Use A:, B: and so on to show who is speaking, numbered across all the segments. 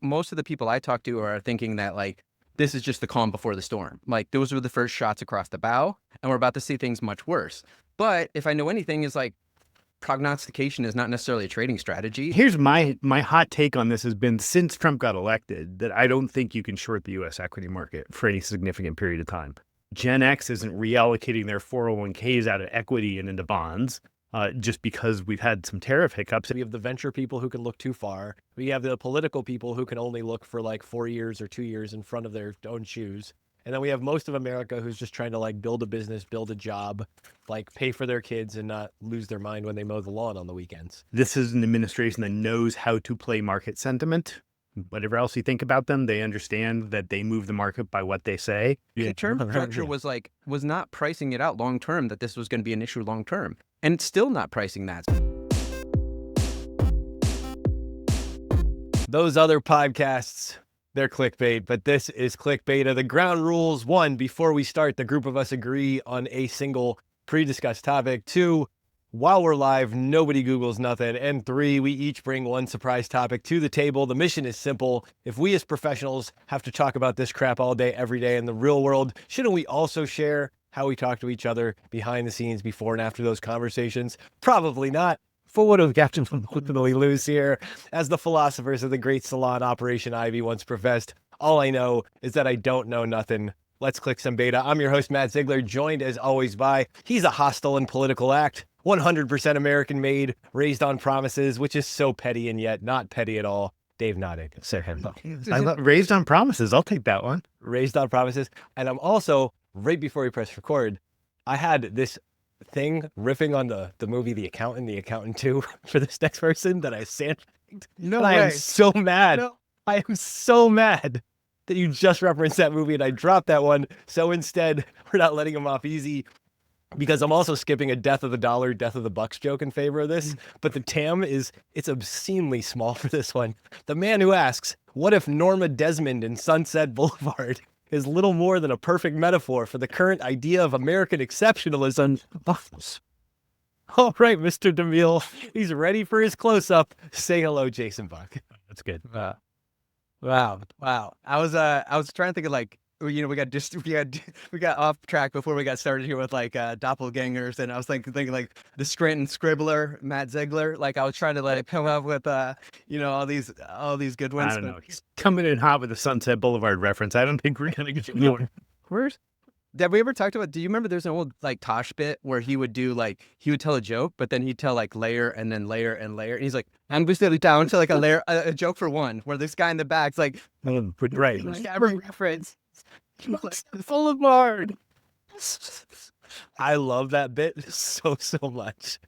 A: most of the people I talk to are thinking that like this is just the calm before the storm. Like those were the first shots across the bow, and we're about to see things much worse. But if I know anything, is like prognostication is not necessarily a trading strategy.
B: Here's my hot take on this has been since Trump got elected that I don't think you can short the U.S. equity market for any significant period of time. Gen X isn't reallocating their 401ks out of equity and into bonds just because we've had some tariff hiccups.
C: We have the venture people who can look too far. We have the political people who can only look for like 4 years or 2 years in front of their own shoes. And then we have most of America who's just trying to like build a business, build a job, like pay for their kids and not lose their mind when they mow the lawn on the weekends.
B: This is an administration that knows how to play market sentiment. Whatever else you think about them, they understand that they move the market by what they say.
A: The term structure was not pricing it out long term, that this was going to be an issue long term. And it's still not pricing that.
C: Those other podcasts, they're clickbait, but this is clickbait. The ground rules: 1, before we start, the group of us agree on a single pre-discussed topic. 2, while we're live, nobody Googles nothing. And 3, we each bring one surprise topic to the table. The mission is simple. If we as professionals have to talk about this crap all day, every day in the real world, shouldn't we also share how we talk to each other behind the scenes before and after those conversations? Probably not. For what have Captain ultimately lose here? As the philosophers of the great salon Operation Ivy once professed, all I know is that I don't know nothing. Let's click some beta. I'm your host, Matt Zeigler, joined as always by, he's a hostile and political act, 100% American made, raised on promises, which is so petty and yet not petty at all, Dave Nadig.
B: I love raised on promises. I'll take that one.
C: Raised on promises. And I'm also, right before we press record, I had this thing riffing on the movie The Accountant 2 for this next person that I sandbagged.
B: No
C: I
B: way.
C: am so mad.
B: No.
C: I am so mad that you just referenced that movie and I dropped that one. So instead, we're not letting him off easy because I'm also skipping a death of the dollar, death of the bucks joke in favor of this. But the TAM it's obscenely small for this one. The man who asks, what if Norma Desmond in Sunset Boulevard is little more than a perfect metaphor for the current idea of American exceptionalism? All right, Mr. DeMille, he's ready for his close-up. Say hello, Jason Buck.
B: That's good.
A: Wow. I was trying to think of like, you know, we got off track before we got started here with like doppelgangers, and I was thinking like the Scranton Scribbler, Matt Zeigler. Like I was trying to like come up with all these good ones.
B: I don't know. He's coming in hot with the Sunset Boulevard reference. I don't think we're gonna get anywhere.
A: Have we ever talked about? Do you remember there's an old like Tosh bit where he would tell a joke, but then he'd tell like layer and then layer and layer, and he's like, I'm just down to like a layer, a joke for one, where this guy in the back's like,
B: Right.
A: like every reference.
C: Full of lard. I love that bit so much.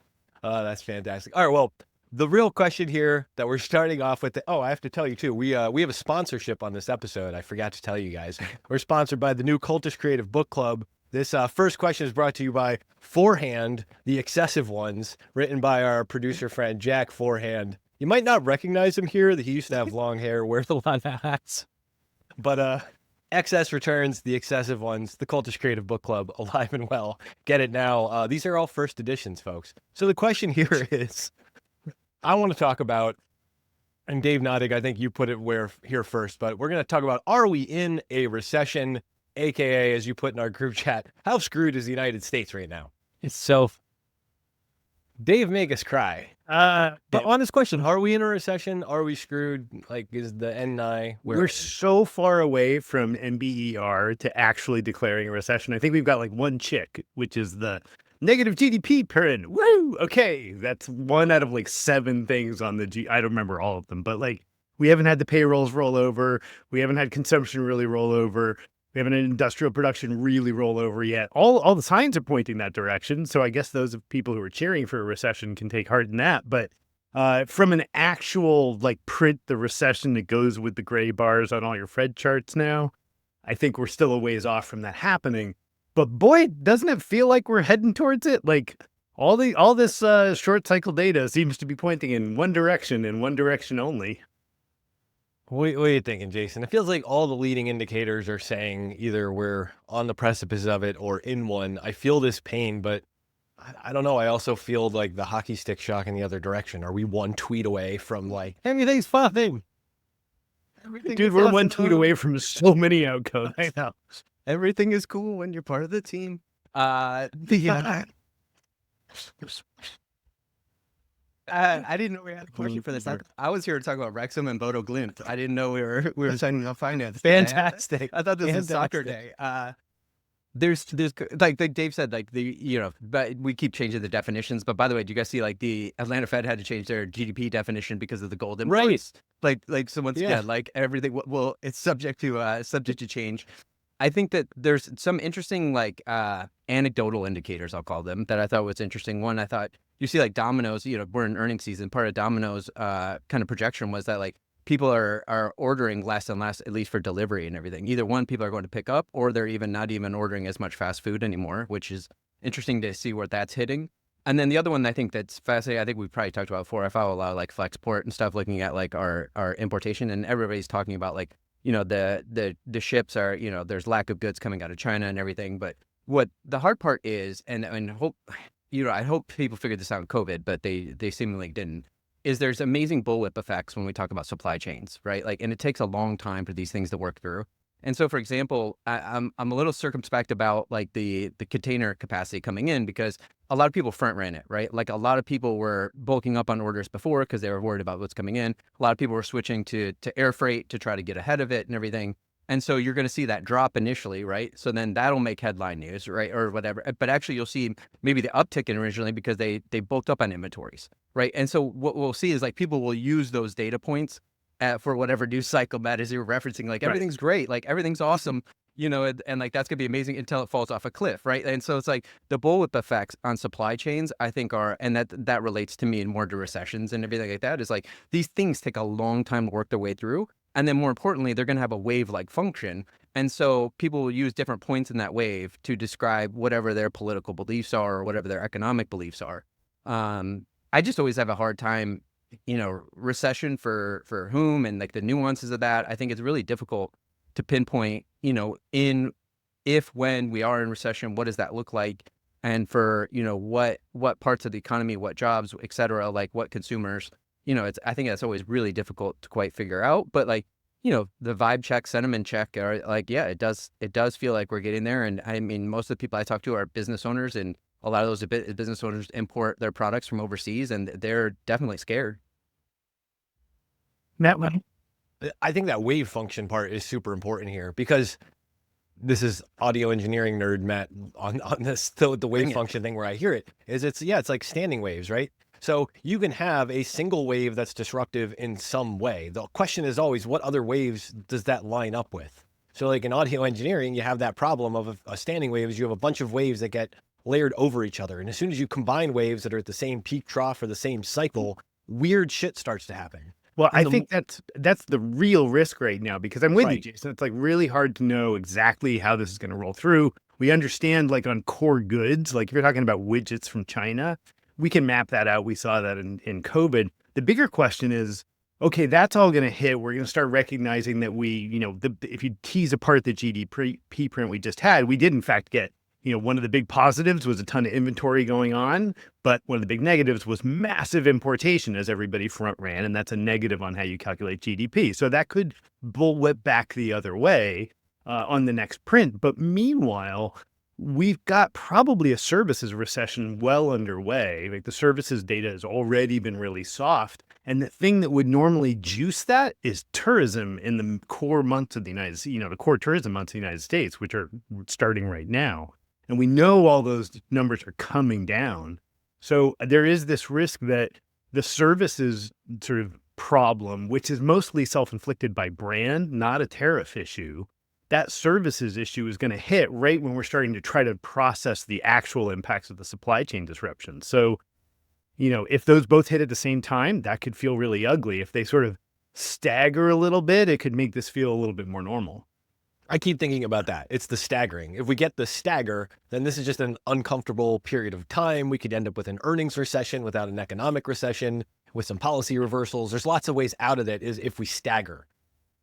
C: Oh, that's fantastic. All right, well, the real question here that we're starting off with, I have to tell you too, we have a sponsorship on this episode. I forgot to tell you guys. We're sponsored by the new Cultish Creative Book Club. This first question is brought to you by Forehand, The Excessive Ones, written by our producer friend, Jack Forehand. You might not recognize him here, that he used to have long hair, wears a lot of hats. But XS returns, The Excessive Ones, the Cultish Creative Book Club, alive and well. Get it now. These are all first editions, folks. So the question here is, I want to talk about, and Dave Nadig, I think you put it here first, but we're going to talk about, are we in a recession, AKA, as you put in our group chat, how screwed is the United States right now?
A: It's so.
C: Dave, make us cry. But honest question, are we in a recession? Are we screwed? Like, is the end nigh?
B: We're so far away from NBER to actually declaring a recession. I think we've got like one chick, which is the negative GDP print. Woo! Okay, that's one out of like 7 things on the I don't remember all of them, but like we haven't had the payrolls roll over. We haven't had consumption really roll over. We haven't had industrial production really roll over yet. All the signs are pointing that direction. So I guess those of people who are cheering for a recession can take heart in that. But from an actual like print the recession that goes with the gray bars on all your Fed charts now, I think we're still a ways off from that happening. But boy, doesn't it feel like we're heading towards it? Like all this short cycle data seems to be pointing in one direction and one direction only.
C: What are you thinking, Jason? It feels like all the leading indicators are saying either we're on the precipice of it or in one. I feel this pain, but I don't know. I also feel like the hockey stick shock in the other direction. Are we one tweet away from like, everything's fine?
A: Everything
B: Dude,
A: is
B: we're
A: awesome.
B: one tweet away from so many outcomes. I know.
A: Everything is cool when you're part of the team. The I didn't know we had a question for this. I was here to talk about Wrexham and Bodo Glimt. I didn't know we were signing up finance.
C: Fantastic.
A: I thought this was soccer day. There's like Dave said, like but we keep changing the definitions. But by the way, do you guys see like the Atlanta Fed had to change their GDP definition because of the gold imports? Like so once again, like everything, well, it's subject to change. I think that there's some interesting like anecdotal indicators, I'll call them, that I thought was interesting. One, I thought you see like Domino's, we're in earnings season. Part of Domino's kind of projection was that like people are ordering less and less, at least for delivery and everything. Either one, people are going to pick up, or they're even not even ordering as much fast food anymore, which is interesting to see where that's hitting. And then the other one I think that's fascinating, I think we've probably talked about before. I follow a lot of like Flexport and stuff, looking at like our importation, and everybody's talking about like, the ships are, there's lack of goods coming out of China and everything. But what the hard part is, and hope, I hope people figured this out in COVID, but they seemingly didn't, is there's amazing bullwhip effects when we talk about supply chains, right? Like, and it takes a long time for these things to work through. And so, for example, I'm a little circumspect about like the container capacity coming in, because a lot of people front ran it, right? Like a lot of people were bulking up on orders before because they were worried about what's coming in. A lot of people were switching to air freight to try to get ahead of it and everything. And so you're going to see that drop initially, right? So then that'll make headline news, right? Or whatever. But actually you'll see maybe the uptick in originally because they bulked up on inventories, right? And so what we'll see is like people will use those data points for whatever news cycle, Matt, is you're referencing, like everything's great, like everything's awesome, and like that's gonna be amazing until it falls off a cliff, right? And so it's like the bullwhip effects on supply chains, I think are, and that relates to me and more to recessions and everything like that, is like these things take a long time to work their way through. And then more importantly, they're gonna have a wave-like function. And so people will use different points in that wave to describe whatever their political beliefs are or whatever their economic beliefs are. I just always have a hard time, recession for whom, and like the nuances of that. I think it's really difficult to pinpoint, when we are in recession, what does that look like? And for, what parts of the economy, what jobs, et cetera, like what consumers, I think that's always really difficult to quite figure out. But like, the vibe check, sentiment check are like, yeah, it does feel like we're getting there. And I mean, most of the people I talk to are business owners, and a lot of those business owners import their products from overseas, and they're definitely scared.
B: That one.
C: I think that wave function part is super important here, because this is audio engineering nerd Matt on this, the wave function thing, where I hear it is it's like standing waves, right? So you can have a single wave that's disruptive in some way. The question is always, what other waves does that line up with? So like in audio engineering, you have that problem of a standing wave is you have a bunch of waves that get layered over each other. And as soon as you combine waves that are at the same peak trough or the same cycle, weird shit starts to happen.
B: Well, I think that's the real risk right now, because I'm with you, Jason. It's like really hard to know exactly how this is going to roll through. We understand like on core goods, like if you're talking about widgets from China, we can map that out. We saw that in COVID. The bigger question is, okay, that's all going to hit. We're going to start recognizing that if you tease apart the GDP print we just had, we did in fact get, one of the big positives was a ton of inventory going on, but one of the big negatives was massive importation as everybody front ran. And that's a negative on how you calculate GDP. So that could bullwhip back the other way on the next print. But meanwhile, we've got probably a services recession well underway. Like the services data has already been really soft. And the thing that would normally juice that is tourism in the core months of the United States, the core tourism months of the United States, which are starting right now. And we know all those numbers are coming down. So there is this risk that the services sort of problem, which is mostly self-inflicted by brand, not a tariff issue, that services issue is going to hit right when we're starting to try to process the actual impacts of the supply chain disruption. So, if those both hit at the same time, that could feel really ugly. If they sort of stagger a little bit, it could make this feel a little bit more normal.
C: I keep thinking about that. It's the staggering. If we get the stagger, then this is just an uncomfortable period of time. We could end up with an earnings recession without an economic recession, with some policy reversals. There's lots of ways out of it is if we stagger.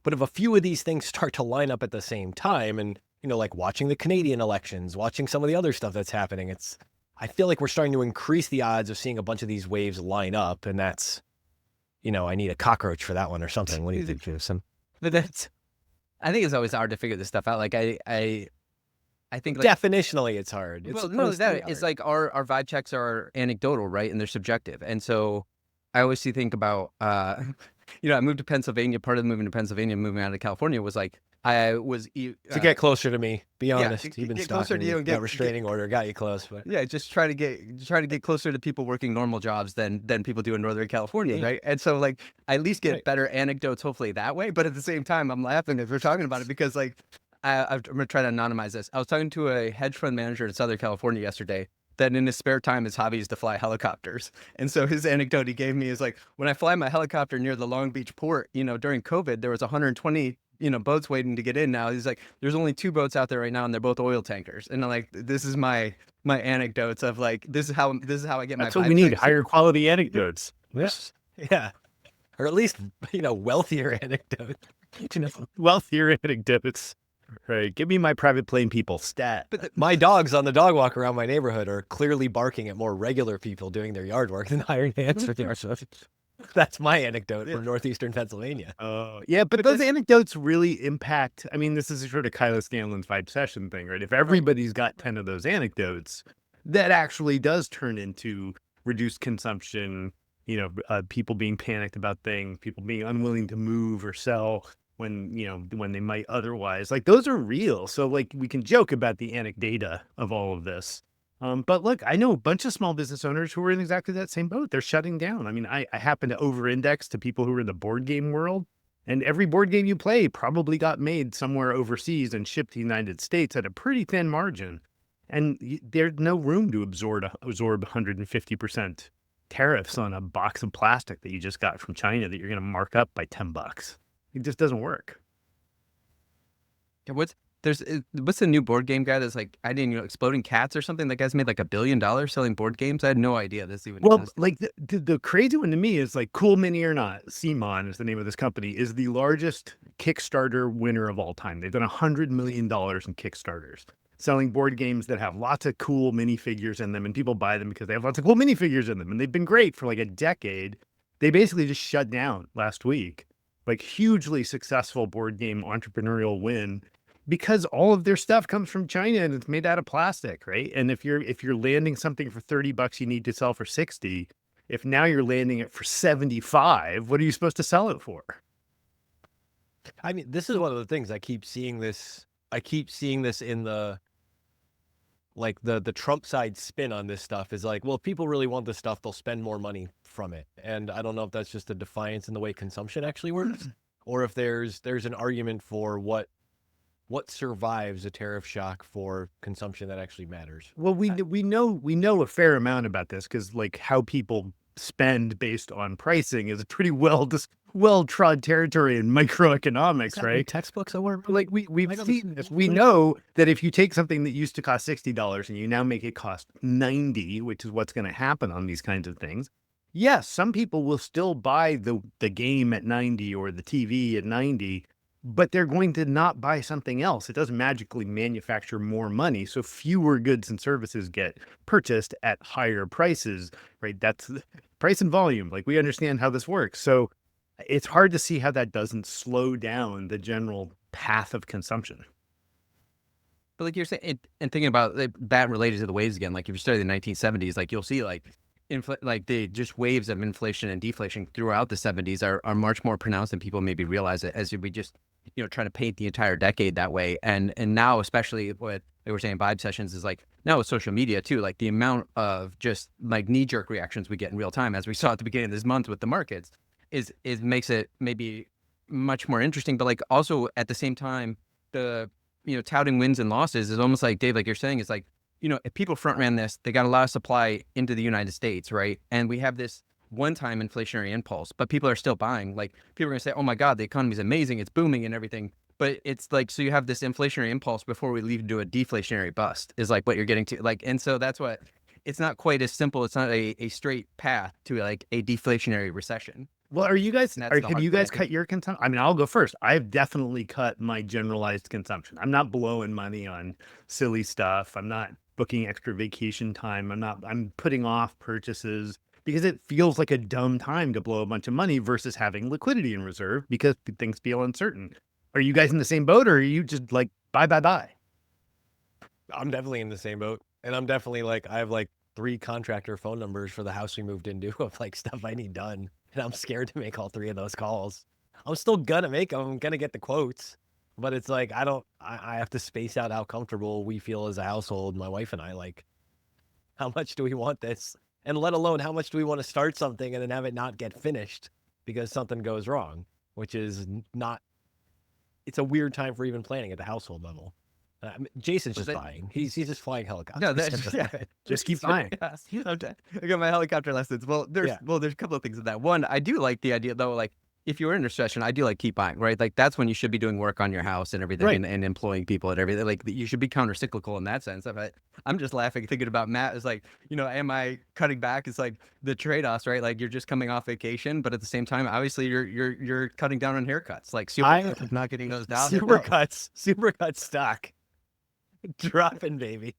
C: But if a few of these things start to line up at the same time, and, like watching the Canadian elections, watching some of the other stuff that's happening, I feel like we're starting to increase the odds of seeing a bunch of these waves line up. And that's, I need a cockroach for that one or something. What do you think, Jason? But that's
A: I think it's always hard to figure this stuff out. Like I think like
C: definitionally it's hard. It's
A: well, no,
C: supposed to be
A: that it's
C: hard.
A: like our vibe checks are anecdotal, right? And they're subjective. And so I always think about I moved to Pennsylvania. Part of moving to Pennsylvania, moving out of California was like I was
C: To get closer to me, be
A: yeah,
C: honest.
A: get-
C: You've been
A: get closer
C: stalking
A: to
C: me.
A: you and
C: That
A: get
C: restraining order got you close, but
A: yeah, just try to get closer to people working normal jobs than people do in Northern California,
C: Yeah.
A: right? And so like I at least get
C: Right.
A: better anecdotes hopefully that way. But at the same time, I'm laughing as we're talking about it because like I'm gonna try to anonymize this. I was talking to a hedge fund manager in Southern California yesterday. That in his spare time, his hobby is to fly helicopters. And so his anecdote he gave me is like, when I fly my helicopter near the Long Beach port, during COVID, there was 120, boats waiting to get in. Now he's like, there's only 2 boats out there right now, and they're both oil tankers. And I'm like, this is my anecdotes of like, this is how I get
B: That's
A: my
B: what we
A: vibe
B: need,
A: checks.
B: higher quality anecdotes.
C: yes. Yeah. Or at least, wealthier anecdote.
B: Wealthier anecdotes. Right. Give me my private plane people stat.
A: But
C: My dogs on the dog walk around my neighborhood are clearly barking at more regular people doing their yard work than hired hands for their stuff. That's my anecdote from northeastern Pennsylvania.
B: Yeah, but those anecdotes really impact. I mean, this is sort of Kyla Scanlon's vibe session thing, right? If everybody's got 10 of those anecdotes, that actually does turn into reduced consumption, people being panicked about things, people being unwilling to move or sell when they might otherwise. Like, those are real. So like we can joke about the anecdata of all of this. But look, I know a bunch of small business owners who are in exactly that same boat. They're shutting down. I mean, I happen to over-index to people who are in the board game world, and every board game you play probably got made somewhere overseas and shipped to the United States at a pretty thin margin. And there's no room to absorb 150% tariffs on a box of plastic that you just got from China that you're going to mark up by $10. It just doesn't work.
A: yeah, what's the new board game guy that's like I didn't Exploding Cats or something? That guy's made like $1 billion selling board games. I had no idea this even
B: Well,
A: existed.
B: like the crazy one to me is like Cool Mini or Not. Simon is the name of this company, is the largest Kickstarter winner of all time. They've done $100 million in Kickstarters, selling board games that have lots of cool minifigures in them, and people buy them because they have lots of cool minifigures in them, and they've been great for like a decade. They basically just shut down last week. Like, hugely successful board game entrepreneurial win, because all of their stuff comes from China and it's made out of plastic, right? And if you're landing something for $30 you need to sell for 60, if now you're landing it for 75, what are you supposed to sell it for?
C: I mean, this is one of the things I keep seeing this. I keep seeing this in the Trump side spin on this stuff is like, well, if people really want this stuff, they'll spend more money from it. And I don't know if that's just a defiance in the way consumption actually works, or if there's an argument for what survives a tariff shock for consumption that actually matters.
B: Well, we know a fair amount about this, because like how people spend based on pricing is a pretty well trod territory in microeconomics, right?
C: Textbooks I want.
B: Like we've seen this. We know that if you take something that used to cost $60 and you now make it cost $90, which is what's going to happen on these kinds of things. Yes, some people will still buy the game at 90 or the TV at 90, but they're going to not buy something else. It doesn't magically manufacture more money. So fewer goods and services get purchased at higher prices, right? That's price and volume. Like, we understand how this works. So it's hard to see how that doesn't slow down the general path of consumption.
A: But like you're saying, and thinking about that related to the waves again, like if you study the 1970s, like you'll see like the just waves of inflation and deflation throughout the 70s are much more pronounced than people maybe realize it, as we just trying to paint the entire decade that way. And now, especially what they were saying vibe sessions is like now with social media too, like the amount of just like knee-jerk reactions we get in real time, as we saw at the beginning of this month with the markets, is makes it maybe much more interesting. But like also at the same time, the touting wins and losses is almost like, Dave, like you're saying, is like, if people front ran this, they got a lot of supply into the United States, right? And we have this one-time inflationary impulse, but people are still buying. Like, people are gonna say, oh my God, the economy is amazing, it's booming and everything. But it's like, so you have this inflationary impulse before we lead into a deflationary bust is like what you're getting to. Like, and so that's what, it's not quite as simple. It's not a straight path to like a deflationary recession.
B: Well, are you guys,
A: And that's the
B: have
A: hard
B: you
A: thing, I
B: guys
A: think.
B: cut your consumption? I mean, I'll go first. I've definitely cut my generalized consumption. I'm not blowing money on silly stuff. I'm not booking extra vacation time. I'm putting off purchases, because it feels like a dumb time to blow a bunch of money versus having liquidity in reserve because things feel uncertain. Are you guys in the same boat, or are you just like, bye, bye, bye?
C: I'm definitely in the same boat. And I'm definitely like, I have like 3 contractor phone numbers for the house we moved into of like stuff I need done. And I'm scared to make all 3 of those calls. I'm still gonna make them. I'm gonna get the quotes. But it's like, I have to space out how comfortable we feel as a household, my wife and I. Like, how much do we want this? And let alone, how much do we want to start something and then have it not get finished because something goes wrong, which is not, it's a weird time for even planning at the household level. Jason's just buying. He's just flying helicopters.
A: No, that's
B: Just keep flying.
A: I got my helicopter lessons. Well, there's a couple of things in that. One, I do like the idea though, like if you're in recession, I do like keep buying, right? Like that's when you should be doing work on your house and everything,
C: Right.
A: and employing people and everything. Like you should be counter-cyclical in that sense. I'm just laughing thinking about Matt. Is like, am I cutting back? It's like the trade-offs, right? Like you're just coming off vacation, but at the same time, obviously you're cutting down on haircuts. Like not getting those down.
C: Supercuts stock dropping, baby.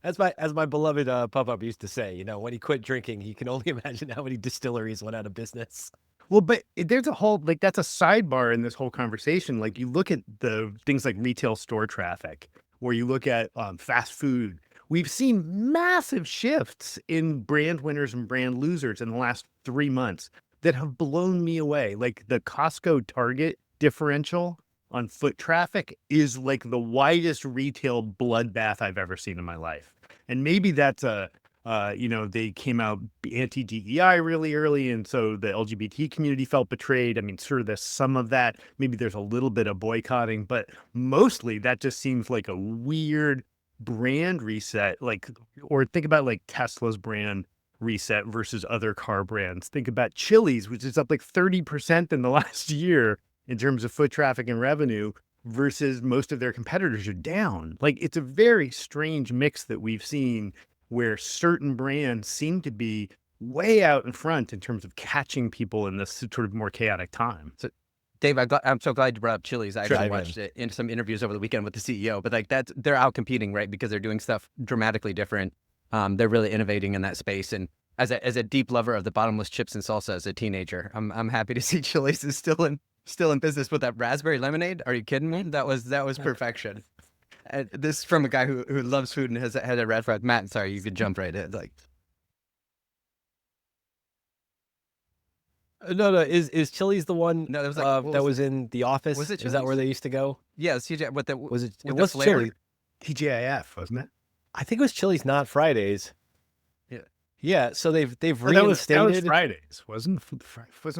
C: As my beloved Pup-Up used to say, when he quit drinking, he can only imagine how many distilleries went out of business.
B: Well, but there's a whole, like, that's a sidebar in this whole conversation. Like, you look at the things like retail store traffic, or you look at fast food. We've seen massive shifts in brand winners and brand losers in the last 3 months that have blown me away. Like the Costco Target differential on foot traffic is like the widest retail bloodbath I've ever seen in my life. And maybe that's they came out anti-DEI really early, and so the LGBT community felt betrayed. I mean, sure, there's some of that. Maybe there's a little bit of boycotting, but mostly that just seems like a weird brand reset. Like, or think about like Tesla's brand reset versus other car brands. Think about Chili's, which is up like 30% in the last year in terms of foot traffic and revenue, versus most of their competitors are down. Like, it's a very strange mix that we've seen where certain brands seem to be way out in front in terms of catching people in this sort of more chaotic time.
A: So, Dave, I'm so glad you brought up Chili's. I
C: Sure,
A: actually watched it in some interviews over the weekend with the CEO, but like they're out competing, right? Because they're doing stuff dramatically different. They're really innovating in that space. And as a deep lover of the bottomless chips and salsa as a teenager, I'm happy to see Chili's is still in business with that raspberry lemonade. Are you kidding me? That was perfection. This from a guy who loves food and has had a restaurant. Matt, sorry, you could jump right in. Like,
C: no, is Chili's the one?
A: No, that was like
C: that was in The Office.
A: Was it
C: Is that where
A: Chili's?
C: they used to go?
A: yeah, CJ, what the
C: Was it?
A: with
C: It
A: the
C: was
A: flavor?
C: Chili's.
B: TGIF, wasn't it?
C: I think it was Chili's, not Fridays.
A: Yeah.
C: Yeah. So they've
B: Oh, that was
C: reinstated.
B: Fridays, wasn't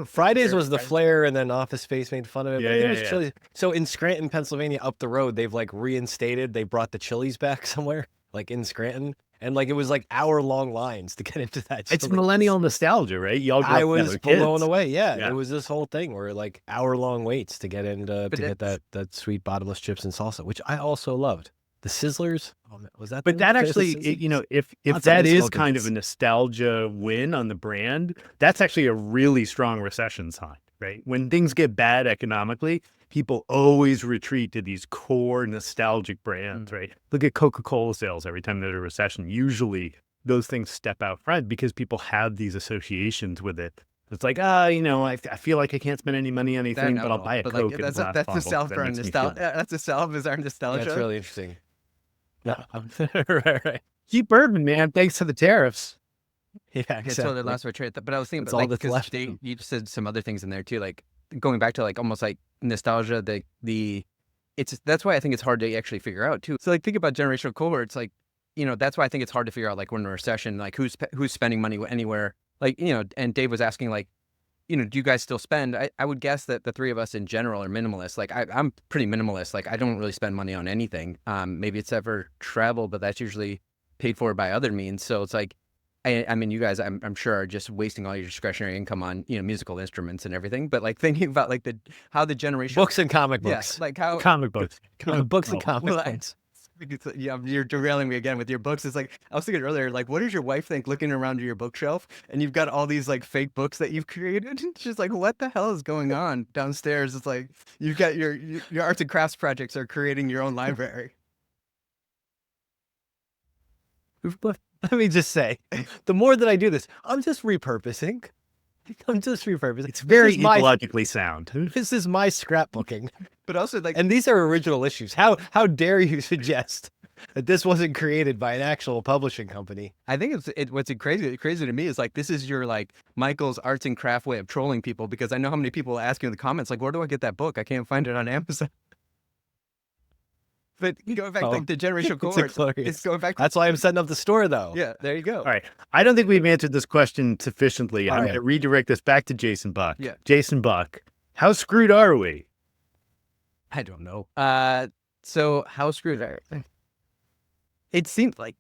C: Fridays was the Flair, and then Office Space made fun of it.
B: Yeah,
C: but I think
B: yeah,
C: it was
B: yeah.
C: Chili's. So in Scranton, Pennsylvania, up the road, they've like reinstated. They brought the Chili's back somewhere, like in Scranton, and like it was like hour-long lines to get into that.
B: It's
C: Chili's.
B: millennial nostalgia, right? Y'all grew
C: I
B: up when
C: was
B: we were
C: blown
B: kids.
C: away. Yeah,
B: Yeah.
C: it was this whole thing where like hour-long waits to get into
A: But
C: to get that sweet bottomless chips and salsa, which I also loved. The Sizzlers. Oh, man, was that?
B: But
C: the-
B: that
C: the
B: actually,
C: Sizzlers?
B: if
C: Lots of
B: that is
C: slogans.
B: kind of a nostalgia win on the brand, that's actually a really strong recession sign, right? When things get bad economically, people always retreat to these core nostalgic brands, right? Look at Coca-Cola sales every time there's a recession. Usually those things step out front because people have these associations with it. It's like, I feel like I can't spend any money on anything, but I'll buy a Coke in
A: That's
B: glass
A: a
B: bottle.
A: salve for our nostalgia. That's a salve is our nostalgia.
C: That's really interesting. No. right.
B: Keep bourbon, man. Thanks to the tariffs.
C: Yeah,
A: Yeah,
C: exactly.
A: so the last retreat. But I was thinking,
C: That's
A: about,
C: all
A: like,
C: that's
A: 'cause
C: left.
A: you just said some other things in there too, like going back to like almost like nostalgia. That's why I think it's hard to actually figure out too. So like think about generational cohorts, like that's why I think it's hard to figure out like when in a recession, like who's spending money anywhere. Like and Dave was asking like, do you guys still spend? I would guess that the 3 of us in general are minimalists. Like I'm pretty minimalist. Like I don't really spend money on anything. Maybe it's ever travel, but that's usually paid for by other means. So it's like, I mean, you guys, I'm sure are just wasting all your discretionary income on, musical instruments and everying. But like thinking about like how the generation
C: Books and comic
A: yeah,
C: books.
A: like how
B: Comic books.
C: Books and
B: Oh,
C: comic
A: well,
C: books.
A: Yeah, you're derailing me again with your books. It's like I was thinking earlier, like, what does your wife think looking around your bookshelf and you've got all these like fake books that you've created? She's like, what the hell is going on downstairs? It's like you've got your arts and crafts projects are creating your own library.
C: Let me just say, the more that I do this, I'm just repurposing.
B: It's very ecologically sound.
C: This is my scrapbooking.
A: But also, like,
C: And these are original issues. How dare you suggest that this wasn't created by an actual publishing company?
A: I think what's crazy to me is like, this is your like Michael's arts and craft way of trolling people, because I know how many people ask you in the comments, like, where do I get that book? I can't find it on Amazon. But going back like the generational cohorts, it's going back.
C: That's why I'm setting up the store, though.
A: Yeah, there you go.
B: All right. I don't think we've answered this question sufficiently. I'm
C: All
B: going to redirect this back to Jason Buck.
A: Yeah.
B: Jason Buck, how screwed are we?
A: I don't know. So how screwed are we? It seemed like.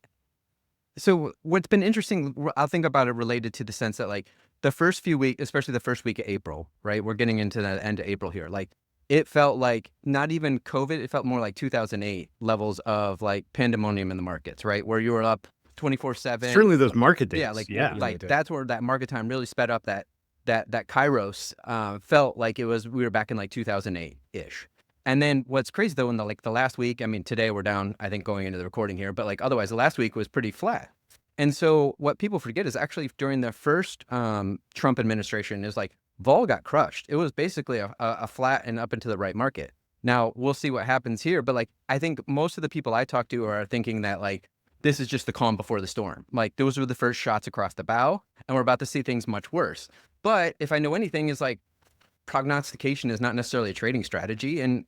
A: So what's been interesting, I'll think about it related to the sense that like the first few weeks, especially the first week of April, right? We're getting into the end of April here. Like it felt like not even COVID, it felt more like 2008 levels of like pandemonium in the markets, right? Where you were up 24/7.
B: Certainly those market days.
A: Yeah, like that's where that market time really sped up. That Kairos felt like we were back in like 2008-ish. And then what's crazy though, in the last week, I mean, today we're down, I think, going into the recording here, but like otherwise the last week was pretty flat. And so what people forget is actually during the first Trump administration is like vol got crushed. It was basically a flat and up into the right market. Now we'll see what happens here, but like I think most of the people I talk to are thinking that like this is just the calm before the storm. Like those were the first shots across the bow, and we're about to see things much worse. But if I know anything, is like prognostication is not necessarily a trading strategy, and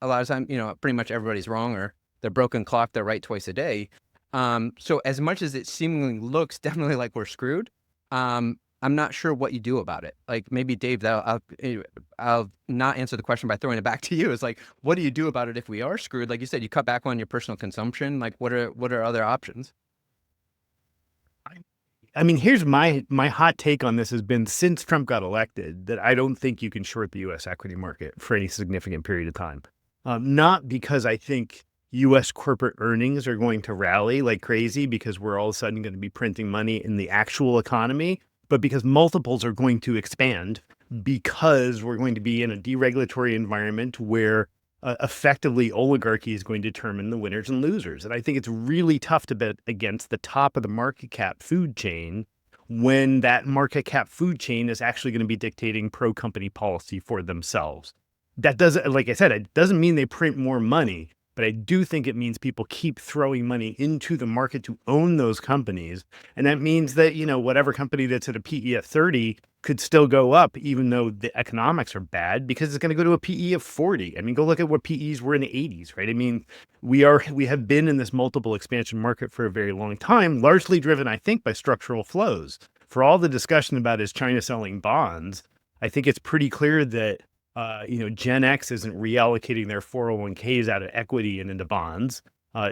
A: a lot of times, pretty much everybody's wrong, or they're broken clock, they're right twice a day. So as much as it seemingly looks definitely like we're screwed, I'm not sure what you do about it. Like maybe Dave, I'll not answer the question by throwing it back to you. It's like, what do you do about it if we are screwed? Like you said, you cut back on your personal consumption. Like what are other options?
B: I mean, here's my hot take on this has been since Trump got elected that I don't think you can short the U.S. equity market for any significant period of time. Not because I think U.S. corporate earnings are going to rally like crazy because we're all of a sudden going to be printing money in the actual economy, but because multiples are going to expand because we're going to be in a deregulatory environment where effectively oligarchy is going to determine the winners and losers. And I think it's really tough to bet against the top of the market cap food chain when that market cap food chain is actually going to be dictating pro-company policy for themselves. That doesn't, like I said, it doesn't mean they print more money, but I do think it means people keep throwing money into the market to own those companies. And that means that, whatever company that's at a PE of 30 could still go up, even though the economics are bad, because it's going to go to a PE of 40. I mean, go look at what PEs were in the 80s, right? I mean, we have been in this multiple expansion market for a very long time, largely driven, I think, by structural flows. For all the discussion about is China selling bonds, I think it's pretty clear that Gen X isn't reallocating their 401ks out of equity and into bonds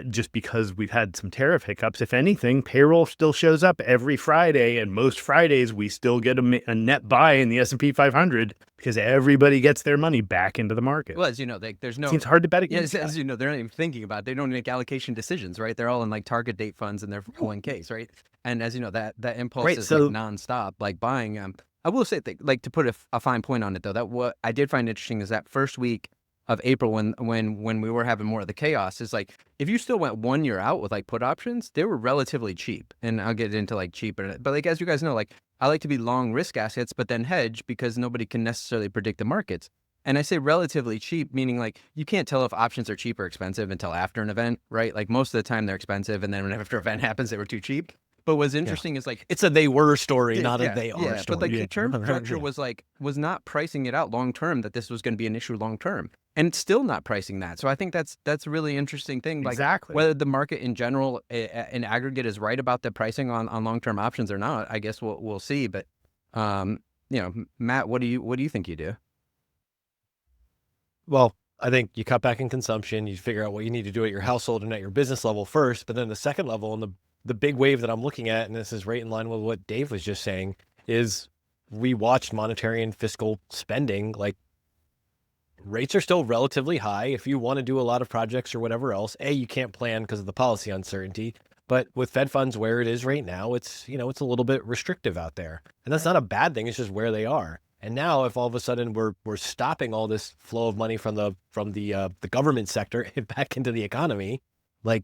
B: just because we've had some tariff hiccups. If anything, payroll still shows up every Friday, and most Fridays we still get a net buy in the S&P 500 because everybody gets their money back into the market.
A: Well, as you know, there's no.
B: Seems hard to bet against.
A: Yeah, as you know, they're not even thinking about it. They don't make allocation decisions, right? They're all in like target date funds and their 401ks, right? And as you know, that impulse is like nonstop, like buying. I will say that, like, to put a fine point on it, though, that what I did find interesting is that first week of April, when we were having more of the chaos, is like if you still went 1 year out with like put options, they were relatively cheap. And I'll get into like cheaper, but like as you guys know, like I like to be long risk assets, but then hedge because nobody can necessarily predict the markets. And I say relatively cheap, meaning like you can't tell if options are cheap or expensive until after an event, right? Like most of the time they're expensive, and then when after an event happens, they were too cheap. But what's interesting is like
C: it's a they were story, not a they are story.
A: But like the term structure was not pricing it out long term that this was going to be an issue long term, and it's still not pricing that. So I think that's a really interesting thing. Like
B: exactly
A: whether the market in general, in aggregate, is right about the pricing on long term options or not. I guess we'll see. But Matt, what do you think you do?
C: Well, I think you cut back in consumption. You figure out what you need to do at your household and at your business level first, but then the second level and the big wave that I'm looking at, and this is right in line with what Dave was just saying, is we watched monetary and fiscal spending. Like rates are still relatively high. If you want to do a lot of projects or whatever else, you can't plan because of the policy uncertainty. But with Fed funds where it is right now, it's a little bit restrictive out there, and that's not a bad thing. It's just where they are. And now, if all of a sudden we're stopping all this flow of money from the government sector back into the economy, like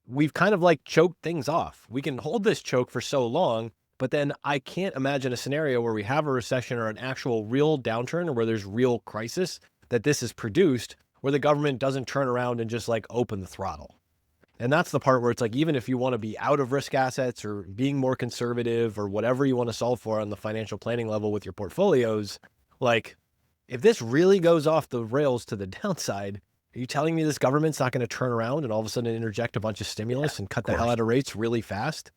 C: we've kind of like choked things off. We can hold this choke for so long, but then I can't imagine a scenario where we have a recession or an actual real downturn or where there's real crisis that this is produced, where the government doesn't turn around and just like open the throttle. And that's the part where it's like, even if you want to be out of risk assets or being more conservative or whatever you want to solve for on the financial planning level with your portfolios, like if this really goes off the rails to the downside, are you telling me this government's not going to turn around and all of a sudden interject a bunch of stimulus and cut the hell out of rates really fast?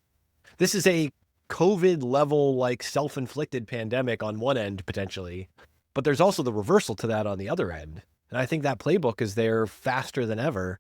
C: This is a COVID level, like self-inflicted pandemic on one end, potentially, but there's also the reversal to that on the other end. And I think that playbook is there faster than ever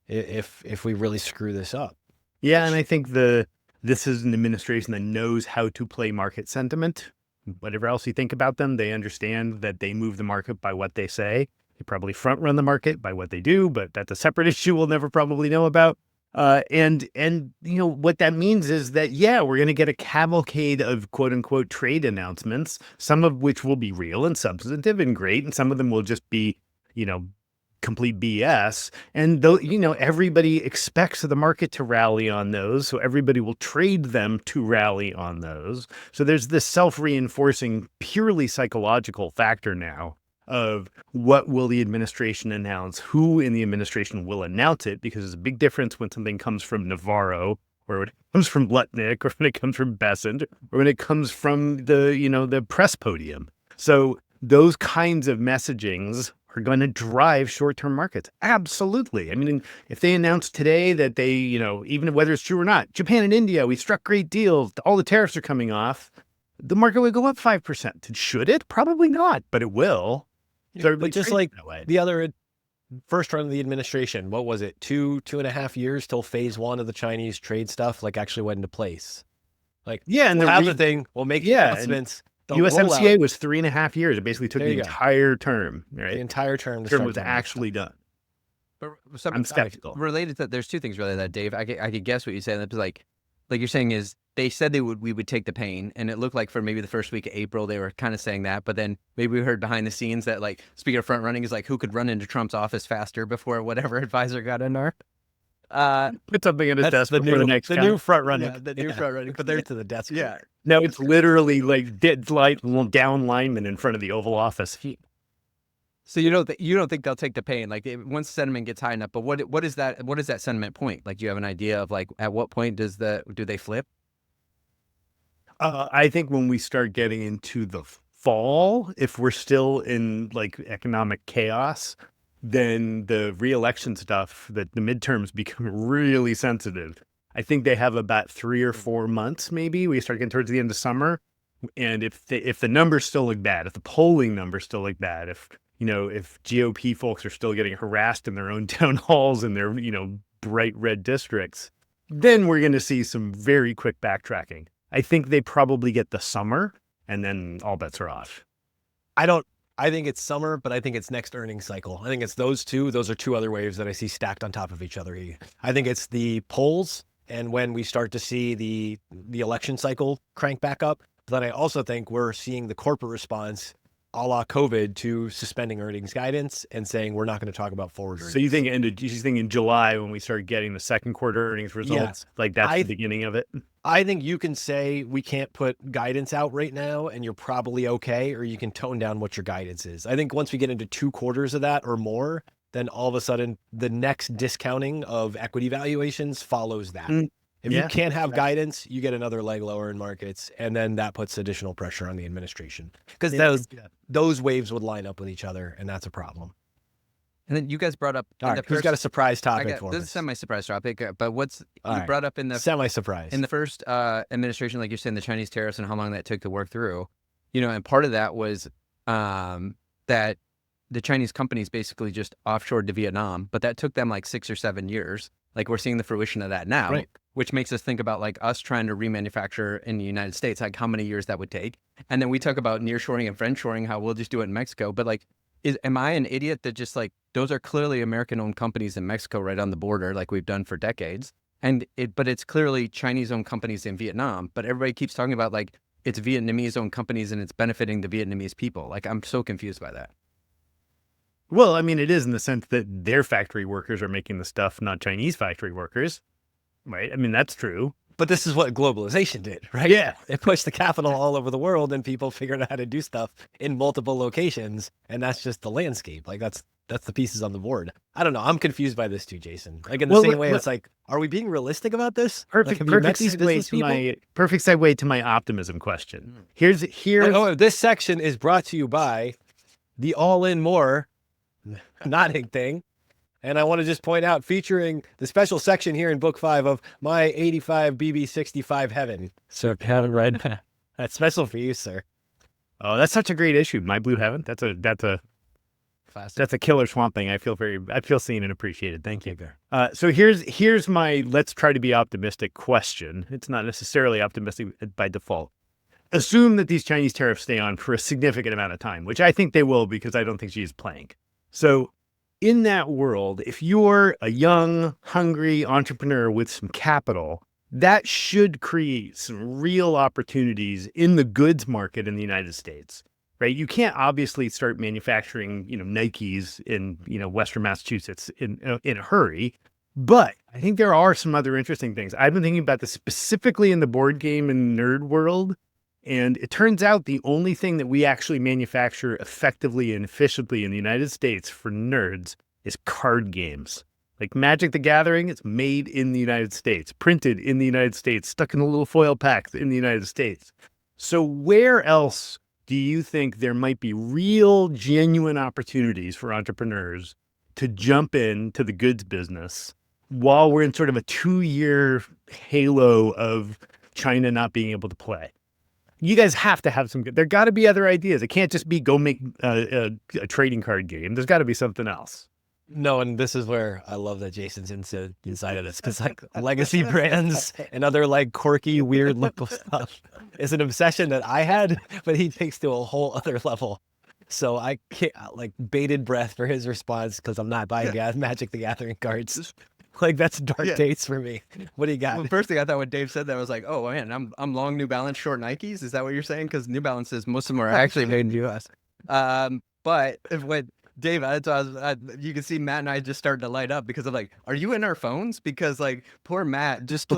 C: if we really screw this up.
B: Yeah, and I think this is an administration that knows how to play market sentiment. Whatever else you think about them, they understand that they move the market by what they say. They probably front run the market by what they do, but that's a separate issue we'll never probably know about. And you know what that means is that, yeah, we're going to get a cavalcade of quote unquote trade announcements, some of which will be real and substantive and great, and some of them will just be, you know, complete BS. And though, you know, everybody expects the market to rally on those, so everybody will trade them to rally on those. So there's this self-reinforcing, purely psychological factor now of what will the administration announce, who in the administration will announce it, because there's a big difference when something comes from Navarro, or when it comes from Lutnick, or when it comes from Bessent, or when it comes from the, you know, the press podium. So those kinds of messagings are going to drive short-term markets. Absolutely. I mean, if they announce today that they, you know, even whether it's true or not, Japan and India, we struck great deals, all the tariffs are coming off, the market would go up 5%. Should it? Probably not, but it will.
C: So but just like the other first run of the administration, what was it? 2.5 years till phase one of the Chinese trade stuff like actually went into place. Like,
B: yeah, and
C: we'll have the thing, we'll make announcements.
B: USMCA was 3.5 years. It basically took the entire term, right?
C: The entire term.
B: The term was actually done.
A: But
B: I'm skeptical.
A: Related to there's two things related to that, Dave. I could guess what you said. That's like you're saying is they said we would take the pain, and it looked like for maybe the first week of April they were kind of saying that, but then maybe we heard behind the scenes that, like, speaking of front running, is like who could run into Trump's office faster before whatever advisor got in there.
B: Put something in his desk before the next
C: new front running.
A: Yeah, the new front running.
C: But they're to the desk.
A: Yeah.
B: No, it's literally like dead light down linemen in front of the Oval Office.
A: So you don't think they'll take the pain, like once sentiment gets high enough? But what is that sentiment point? Like, do you have an idea of like at what point do they flip?
B: I think when we start getting into the fall, if we're still in like economic chaos, then the re-election stuff, that the midterms become really sensitive. I think they have about 3 or 4 months, maybe. We start getting towards the end of summer. And if the numbers still look bad, if the polling numbers still look bad, if GOP folks are still getting harassed in their own town halls in their, bright red districts, then we're going to see some very quick backtracking. I think they probably get the summer, and then all bets are off.
C: I think it's summer, but I think it's next earnings cycle. I think it's those two. Those are two other waves that I see stacked on top of each other. I think it's the polls, and when we start to see the election cycle crank back up. But then I also think we're seeing the corporate response a la COVID to suspending earnings guidance and saying we're not going to talk about forward earnings.
B: So you think in July when we start getting the second quarter earnings results, like that's the beginning of it?
C: I think you can say we can't put guidance out right now and you're probably okay, or you can tone down what your guidance is. I think once we get into 2 quarters of that or more, then all of a sudden the next discounting of equity valuations follows that. If you can't have guidance, you get another leg lower in markets, and then that puts additional pressure on the administration because those waves would line up with each other, and that's a problem.
A: And then you guys brought up,
C: all right, who's got a surprise topic for us?
A: This is a semi-surprise topic, but brought up in the
C: semi-surprise
A: in the first administration, like you're saying, the Chinese tariffs and how long that took to work through, and part of that was that the Chinese companies basically just offshored to Vietnam, but that took them like 6 or 7 years. Like we're seeing the fruition of that now,
C: right,
A: which makes us think about like us trying to remanufacture in the United States, like how many years that would take. And then we talk about nearshoring and friendshoring, how we'll just do it in Mexico. But like, am I an idiot that just like, those are clearly American-owned companies in Mexico right on the border, like we've done for decades. But it's clearly Chinese-owned companies in Vietnam. But everybody keeps talking about like, it's Vietnamese-owned companies and it's benefiting the Vietnamese people. Like, I'm so confused by that.
B: Well, I mean, it is in the sense that their factory workers are making the stuff, not Chinese factory workers. right? I mean, that's true.
C: But this is what globalization did, right?
B: Yeah.
C: It pushed the capital all over the world and people figured out how to do stuff in multiple locations. And that's just the landscape. Like that's the pieces on the board. I don't know. I'm confused by this too, Jason. Like in the same way, it's like, are we being realistic about this?
B: Perfect,
C: Like, have you met
B: perfect
C: these business people?
B: perfect segue to my optimism question. Here's
C: This section is brought to you by the All In More Nadig thing. And I want to just point out, featuring the special section here in book 5 of my 85 BB65 Heaven. So if you haven't read that, that's special for you, sir.
B: Oh, that's such a great issue. My Blue Heaven. That's a killer Swamp Thing. I feel seen and appreciated. Thank you. So here's my let's try to be optimistic question. It's not necessarily optimistic by default. Assume that these Chinese tariffs stay on for a significant amount of time, which I think they will because I don't think she's playing. So in that world, if you're a young, hungry entrepreneur with some capital, that should create some real opportunities in the goods market in the United States, right? You can't obviously start manufacturing, Nikes in, Western Massachusetts in a hurry, but I think there are some other interesting things. I've been thinking about this specifically in the board game and nerd world. And it turns out the only thing that we actually manufacture effectively and efficiently in the United States for nerds is card games. Like Magic the Gathering, it's made in the United States, printed in the United States, stuck in a little foil pack in the United States. So where else do you think there might be real, genuine opportunities for entrepreneurs to jump into the goods business while we're in sort of a 2-year halo of China not being able to play? You guys have to have some good, there got to be other ideas. It can't just be go make a trading card game. There's got to be something else.
C: No, and this is where I love that Jason's inside of this, because like legacy brands and other like quirky, weird local stuff is an obsession that I had, but he takes to a whole other level. So I can't, like, bated breath for his response because I'm not buying Magic the Gathering cards. Like, that's dark dates for me. What do you got?
A: Well, first thing I thought when Dave said that, I was like, oh man, I'm long New Balance, short Nikes. Is that what you're saying? Because New Balances, most of them are actually made in the U.S. But when Dave, you can see Matt and I just started to light up because of like, are you in our phones? Because like poor Matt just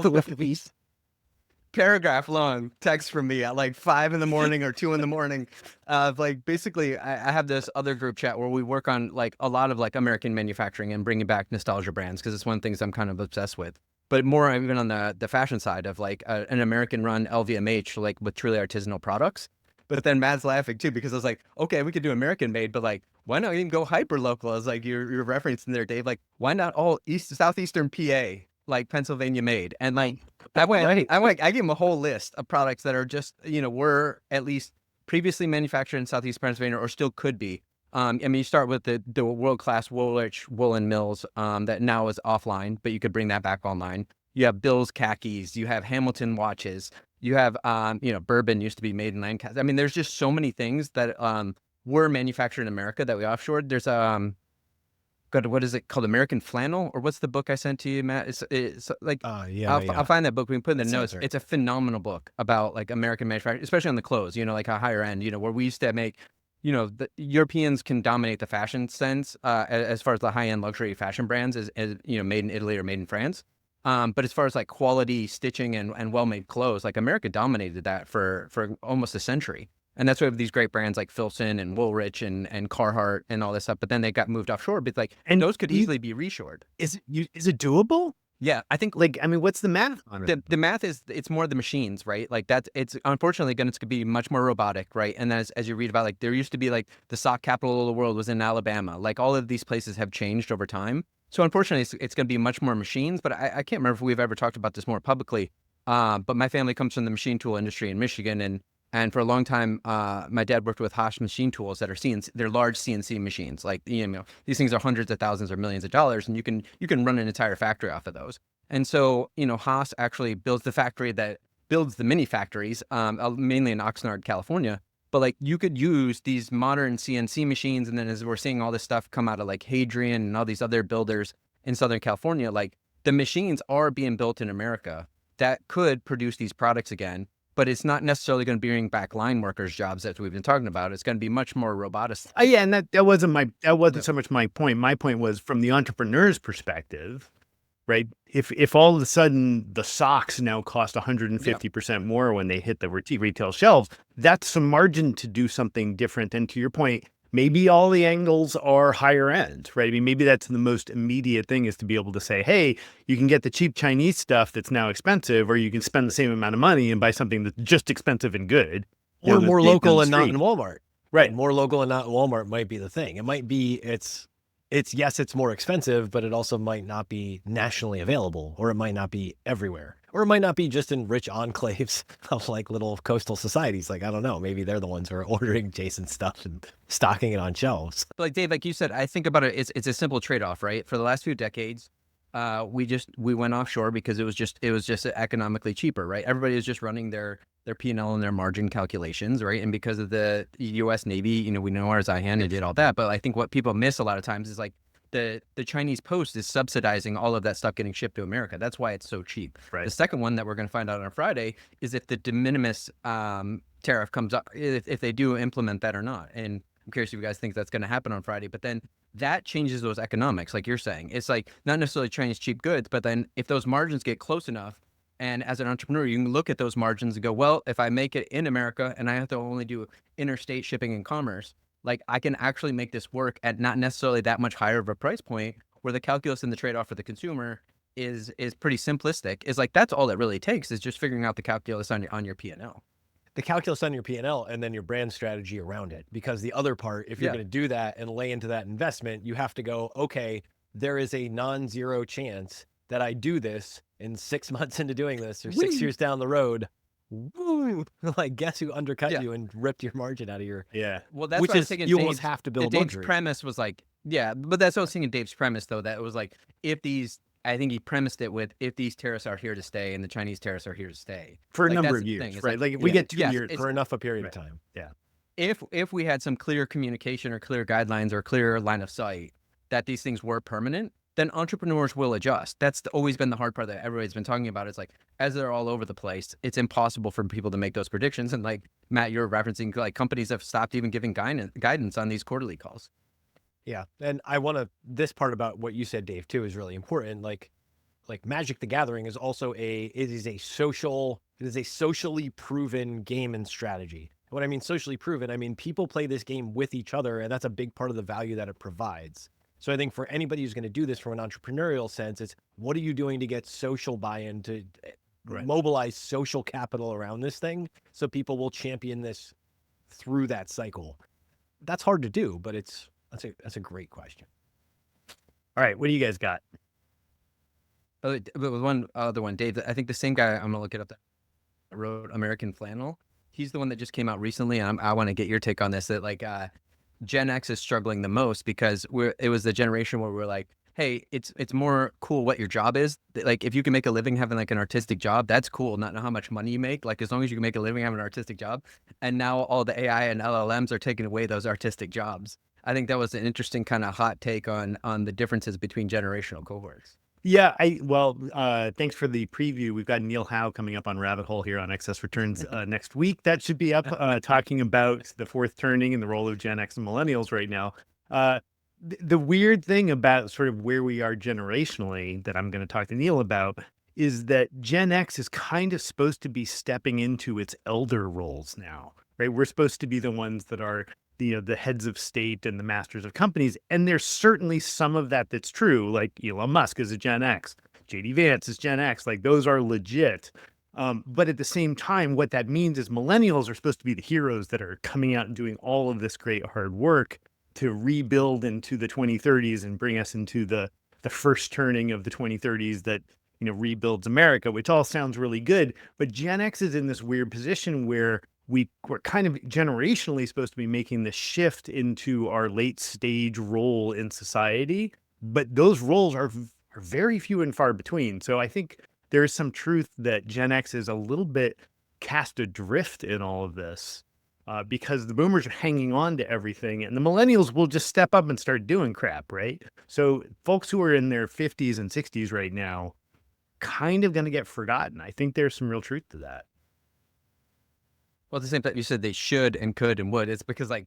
A: paragraph long text from me at like 5 in the morning or 2 in the morning. Like basically I have this other group chat where we work on like a lot of like American manufacturing and bringing back nostalgia brands, because it's one of the things I'm kind of obsessed with. But more even on the fashion side of like an American run LVMH, like with truly artisanal products. But then Matt's laughing too, because I was like, okay, we could do American made, but like, why not even go hyper local? As like you're referencing there, Dave, like why not all southeastern PA, like Pennsylvania made? And like that way, I gave him a whole list of products that are just, were at least previously manufactured in Southeast Pennsylvania or still could be. I mean, you start with the world-class Woolwich woolen mills that now is offline, but you could bring that back online. You have Bill's khakis, you have Hamilton watches, you have, bourbon used to be made in Lancaster. I mean, there's just so many things that were manufactured in America that we offshored. There's what is it called? American Flannel, or what's the book I sent to you, Matt? It's like, I'll find that book. We can put in the notes. It's a phenomenal book about like American manufacturing, especially on the clothes, like a higher end, where we used to make, the Europeans can dominate the fashion sense as far as the high end luxury fashion brands as made in Italy or made in France. But as far as like quality stitching and well-made clothes, like America dominated that for almost a century. And that's why we have these great brands like Filson and Woolrich and Carhartt and all this stuff. But then they got moved offshore. But like, and those could easily be reshored.
B: Is it doable?
A: Yeah, I think
B: what's the math on it?
A: The math is, it's more the machines, right? Like it's unfortunately going to be much more robotic, right? And as you read about, like there used to be like the sock capital of the world was in Alabama. Like all of these places have changed over time. So unfortunately, it's going to be much more machines. But I can't remember if we've ever talked about this more publicly. But my family comes from the machine tool industry in Michigan, and for a long time, my dad worked with Haas machine tools that are CNC. They're large CNC machines. Like these things are hundreds of thousands or millions of dollars, and you can run an entire factory off of those. And so Haas actually builds the factory that builds the mini factories, mainly in Oxnard, California. But like you could use these modern CNC machines, and then as we're seeing all this stuff come out of like Hadrian and all these other builders in Southern California, like the machines are being built in America that could produce these products again. But it's not necessarily going to be bringing back line workers' jobs that we've been talking about. It's going to be much more robotic.
B: Yeah, and that wasn't so much my point. My point was from the entrepreneur's perspective. right? If all of a sudden the socks now cost 150% more when they hit the retail shelves, that's some margin to do something different. And to your point, maybe all the angles are higher end, right? I mean, maybe that's the most immediate thing, is to be able to say, hey, you can get the cheap Chinese stuff that's now expensive, or you can spend the same amount of money and buy something that's just expensive and good.
C: Or more
B: that's
C: local
B: down the
C: and not in
B: street.
C: Walmart.
B: Right.
C: More local and not in Walmart might be the thing. It might be it's yes, it's more expensive, but it also might not be nationally available, or it might not be everywhere, or it might not be just in rich enclaves of like little coastal societies. Like, I don't know, maybe they're the ones who are ordering Jason stuff and stocking it on shelves.
A: But like Dave, like you said, I think about it. It's a simple trade off, right? For the last few decades, we went offshore because it was just economically cheaper, right? Everybody was just running their P&L and their margin calculations, right? And because of the U.S. Navy, you know, we know our Zihan and did all that. But I think what people miss a lot of times is like the Chinese post is subsidizing all of that stuff getting shipped to America. That's why it's so cheap.
B: Right.
A: The second one that we're going to find out on Friday is if the de minimis tariff comes up, if they do implement that or not. And I'm curious if you guys think that's going to happen on Friday. But then that changes those economics, like you're saying. It's like not necessarily Chinese cheap goods, but then if those margins get close enough, and as an entrepreneur, you can look at those margins and go, well, if I make it in America and I have to only do interstate shipping and commerce, like I can actually make this work at not necessarily that much higher of a price point, where the calculus and the trade-off for the consumer is pretty simplistic. Is like that's all it really takes, is just figuring out the calculus on your P&L.
C: The calculus on your P&L, and then your brand strategy around it. Because the other part, if you're going to do that and lay into that investment, you have to go, okay, there is a non-zero chance that I do this in 6 months into doing this, or 6 years down the road. Woo! Like, guess who undercut you and ripped your margin out of your...
B: Yeah.
A: Well, that's
C: which
A: what I was
C: is,
A: thinking.
C: you almost have to build
A: Dave's
C: luxury.
A: premise was like, yeah, but that's what I was thinking. Dave's premise, though, that it was like, if these, I think he premised it with, if these tariffs are here to stay and the Chinese tariffs are here to stay
B: For a
A: like,
B: number
A: that's
B: of
A: the
B: years,
A: thing. It's
B: right? Like if we get 2 years.
C: For enough a period of time.
B: Yeah.
A: If we had some clear communication or clear guidelines or clear line of sight that these things were permanent, then entrepreneurs will adjust. That's always been the hard part that everybody's been talking about. It's like, as they're all over the place, it's impossible for people to make those predictions. And like, Matt, you're referencing, like, companies have stopped even giving guidance on these quarterly calls.
C: Yeah. And this part about what you said, Dave, too, is really important. Like Magic the Gathering is also it is a socially proven game and strategy. When I mean socially proven, I mean people play this game with each other, and that's a big part of the value that it provides. So I think for anybody who's going to do this from an entrepreneurial sense, it's what are you doing to get social buy-in, to mobilize social capital around this thing, so people will champion this through that cycle. That's hard to do, but that's a great question.
B: All right, what do you guys got?
A: But with one other one, Dave, I think the same guy, I'm going to look it up, that wrote American Flannel. He's the one that just came out recently. And I want to get your take on this, that like Gen X is struggling the most because it was the generation where we're like, hey, it's more cool what your job is. Like, if you can make a living having like an artistic job, that's cool. Not know how much money you make. Like, as long as you can make a living having an artistic job. And now all the AI and LLMs are taking away those artistic jobs. I think that was an interesting kind of hot take on the differences between generational cohorts.
B: Yeah, thanks for the preview. We've got Neil Howe coming up on Rabbit Hole here on Excess Returns next week. That should be up talking about the fourth turning and the role of Gen X and Millennials right now. The weird thing about sort of where we are generationally that I'm going to talk to Neil about is that Gen X is kind of supposed to be stepping into its elder roles now, right? We're supposed to be the ones that are the heads of state and the masters of companies. And there's certainly some of that that's true, like Elon Musk is a Gen X, JD Vance is Gen X, like those are legit. But at the same time, what that means is millennials are supposed to be the heroes that are coming out and doing all of this great hard work to rebuild into the 2030s and bring us into the first turning of the 2030s that, rebuilds America, which all sounds really good. But Gen X is in this weird position where we're kind of generationally supposed to be making the shift into our late stage role in society, but those roles are very few and far between. So I think there is some truth that Gen X is a little bit cast adrift in all of this because the boomers are hanging on to everything and the millennials will just step up and start doing crap, right? So folks who are in their 50s and 60s right now kind of going to get forgotten. I think there's some real truth to that.
A: Well, at the same time, you said they should and could and would. It's because like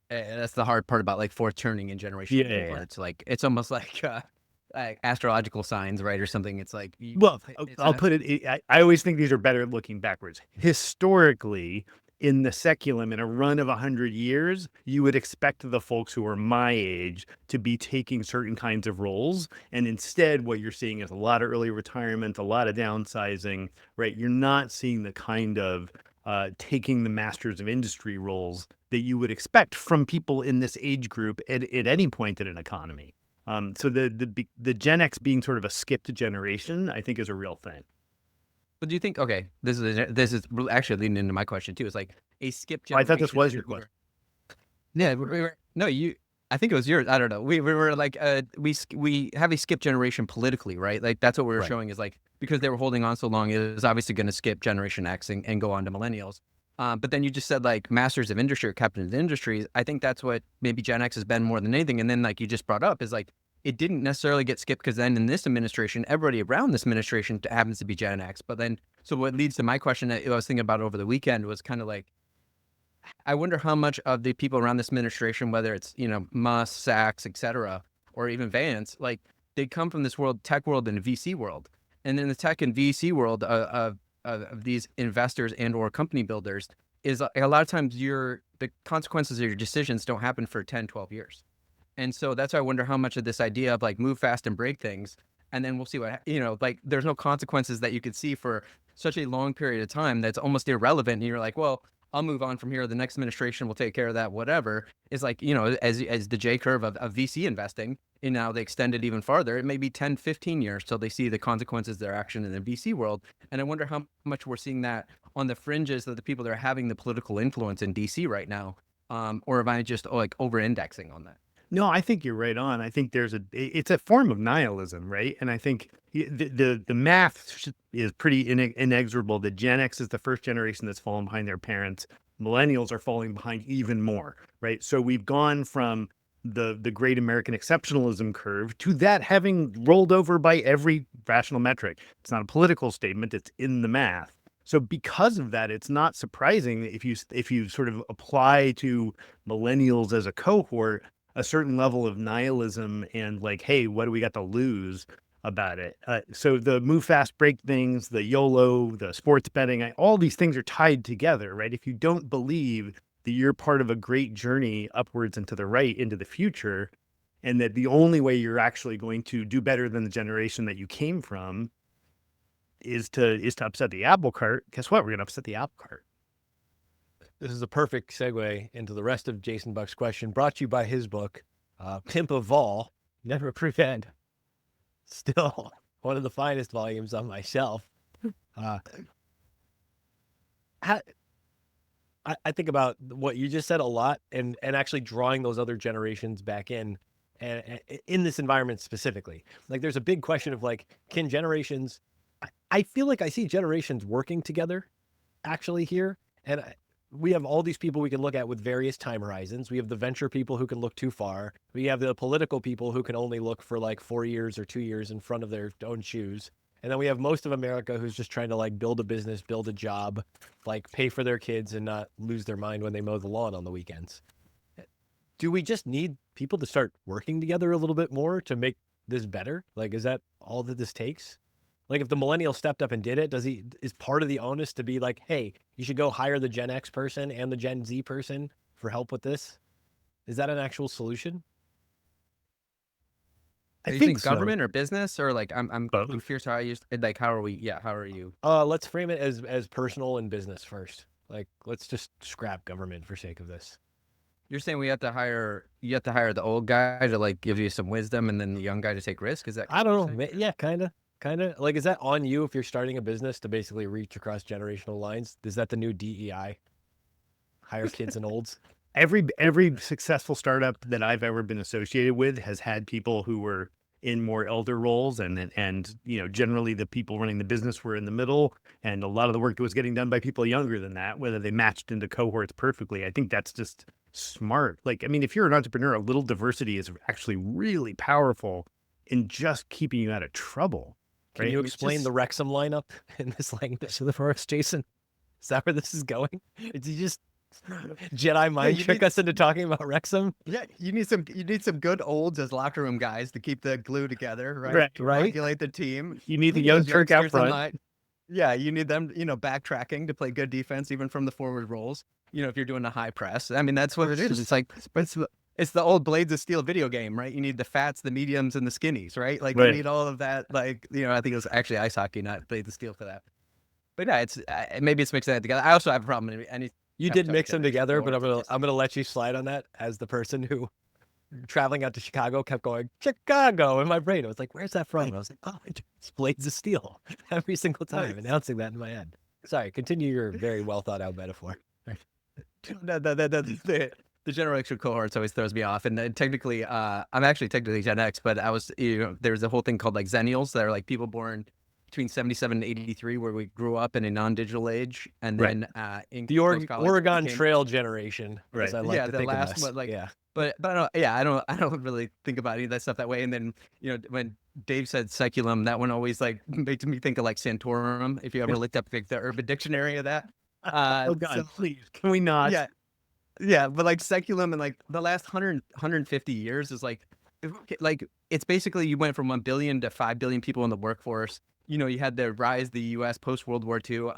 A: that's the hard part about like fourth turning in generation.
B: Yeah.
A: It's like it's almost like astrological signs, right, or something. It's like
B: Well,
A: it's
B: I'll
A: a,
B: put it, I always think these are better looking backwards. Historically, in the seculum, in a run of 100 years, you would expect the folks who are my age to be taking certain kinds of roles. And instead, what you're seeing is a lot of early retirement, a lot of downsizing, right? You're not seeing the kind of taking the masters of industry roles that you would expect from people in this age group at any point in an economy. So the Gen X being sort of a skipped generation, I think, is a real thing.
A: but do you think? Okay, this is actually leading into my question too. It's like a skip
B: Oh, I
A: generation.
B: thought this was
A: that
B: your
A: we were-
B: question.
A: Yeah, no, you. I think it was yours. I don't know. We were like we have a skip generation politically, right? Like that's what we were
B: Right.
A: showing is like because they were holding on so long, it was obviously going to skip Generation X and go on to millennials. But then you just said like masters of industry or captains of industries. I think that's what maybe Gen X has been more than anything. And then like you just brought up is like it didn't necessarily get skipped because then in this administration, everybody around this administration happens to be Gen X. But then so what leads to my question that I was thinking about over the weekend was kind of like I wonder how much of the people around this administration, whether it's, Musk, Sachs, et cetera, or even Vance, like they come from this world, tech world and VC world. And in the tech and VC world of these investors and or company builders is a lot of times the consequences of your decisions don't happen for 10, 12 years. And so that's why I wonder how much of this idea of like move fast and break things. And then we'll see what, like there's no consequences that you could see for such a long period of time that's almost irrelevant. And you're like, well, I'll move on from here. The next administration will take care of that, whatever. Is like, as the J curve of VC investing, and now they extend it even farther, it may be 10, 15 years till they see the consequences of their action in the VC world. And I wonder how much we're seeing that on the fringes of the people that are having the political influence in DC right now. Or am I just like over indexing on that?
B: No, I think you're right on. I think it's a form of nihilism, right? And I think the math is pretty inexorable. The Gen X is the first generation that's fallen behind their parents. Millennials are falling behind even more, right? So we've gone from the great American exceptionalism curve to that having rolled over by every rational metric. It's not a political statement, it's in the math. So because of that, it's not surprising that if you sort of apply to millennials as a cohort a certain level of nihilism and like, hey, what do we got to lose about it? So the move fast, break things, the YOLO, the sports betting, all these things are tied together, right? If you don't believe that you're part of a great journey upwards and to the right into the future, and that the only way you're actually going to do better than the generation that you came from is to upset the apple cart, guess what? We're going to upset the apple cart.
C: This is a perfect segue into the rest of Jason Buck's question, brought to you by his book, Pimp of Vol, Never Prevent. Still one of the finest volumes on my shelf. I think about what you just said a lot and actually drawing those other generations back in and in this environment specifically. Like there's a big question of like, can generations, I feel like I see generations working together actually here. And we have all these people we can look at with various time horizons. We have the venture people who can look too far. We have the political people who can only look for like 4 years or 2 years in front of their own shoes. And then we have most of America who's just trying to like build a business, build a job, like pay for their kids and not lose their mind when they mow the lawn on the weekends. Do we just need people to start working together a little bit more to make this better? Like, is that all that this takes? Like if the millennial stepped up and did it, is part of the onus to be like, hey, you should go hire the Gen X person and the Gen Z person for help with this? Is that an actual solution?
A: Do you
B: think so.
A: government or business or like I'm
B: Both.
A: curious how I used like how are we? Yeah, how are you?
C: Let's frame it as personal and business first. Like, let's just scrap government for sake of this.
A: You're saying you have to hire the old guy to like give you some wisdom and then the young guy to take risk? Is that
C: I
A: what you're
C: don't know.
A: saying?
C: Yeah, kind of. Like, is that on you if you're starting a business to basically reach across generational lines? Is that the new DEI? Hire kids and olds?
B: Every successful startup that I've ever been associated with has had people who were in more elder roles, and generally the people running the business were in the middle, and a lot of the work was getting done by people younger than that, whether they matched into cohorts perfectly. I think that's just smart. Like, I mean, if you're an entrepreneur, a little diversity is actually really powerful in just keeping you out of trouble.
C: Can you explain the Wrexham lineup in this language for us, Jason? Is that where this is going? It's just Jedi mind
A: you
C: trick
A: need-
C: us into talking about Wrexham.
A: Yeah, you need some good olds as locker room guys to keep the glue together, right?
B: Right,
C: right.
A: Regulate the team.
B: You need the
A: Those
B: young Turk out
A: youngsters on
B: front.
A: yeah, you need them, backtracking to play good defense even from the forward roles. If you're doing a high press. I mean, that's what it is. It's like it's the old Blades of Steel video game, right? You need the fats, the mediums, and the skinnies, right? Like you
B: Right.
A: need all of that. Like, I think it was actually ice hockey, not Blades of Steel for that. But yeah, it's maybe it's mixing that together. I also have a problem in any.
C: You did mix them together, but I'm gonna let you slide on that as the person who traveling out to Chicago kept going Chicago in my brain. I was like, "Where's that from?" And I was like, "Oh, it's Blades of Steel." Every single time, announcing that in my head. Sorry, continue your very well thought out metaphor.
A: The generational cohorts always throws me off, and technically, I'm actually technically Gen X, but I was, there's a whole thing called like Zennials that are like people born between 77 and 83, where we grew up in a non-digital age, and
B: Right.
A: then
C: The Oregon Trail generation,
B: Right.
C: as I like
A: yeah,
C: to
A: the
C: think of
A: last
C: us.
A: one, like,
C: Yeah.
A: but I don't really think about any of that stuff that way. And then when Dave said seculum, that one always like makes me think of like Santorum. If you ever looked up like the Urban Dictionary of that.
B: Oh God,
A: So,
B: please, can we not?
A: yeah, yeah, but like seculum and like the last 150 years is like it's basically you went from 1 billion to 5 billion people in the workforce. You had the rise of the U.S. post World War II.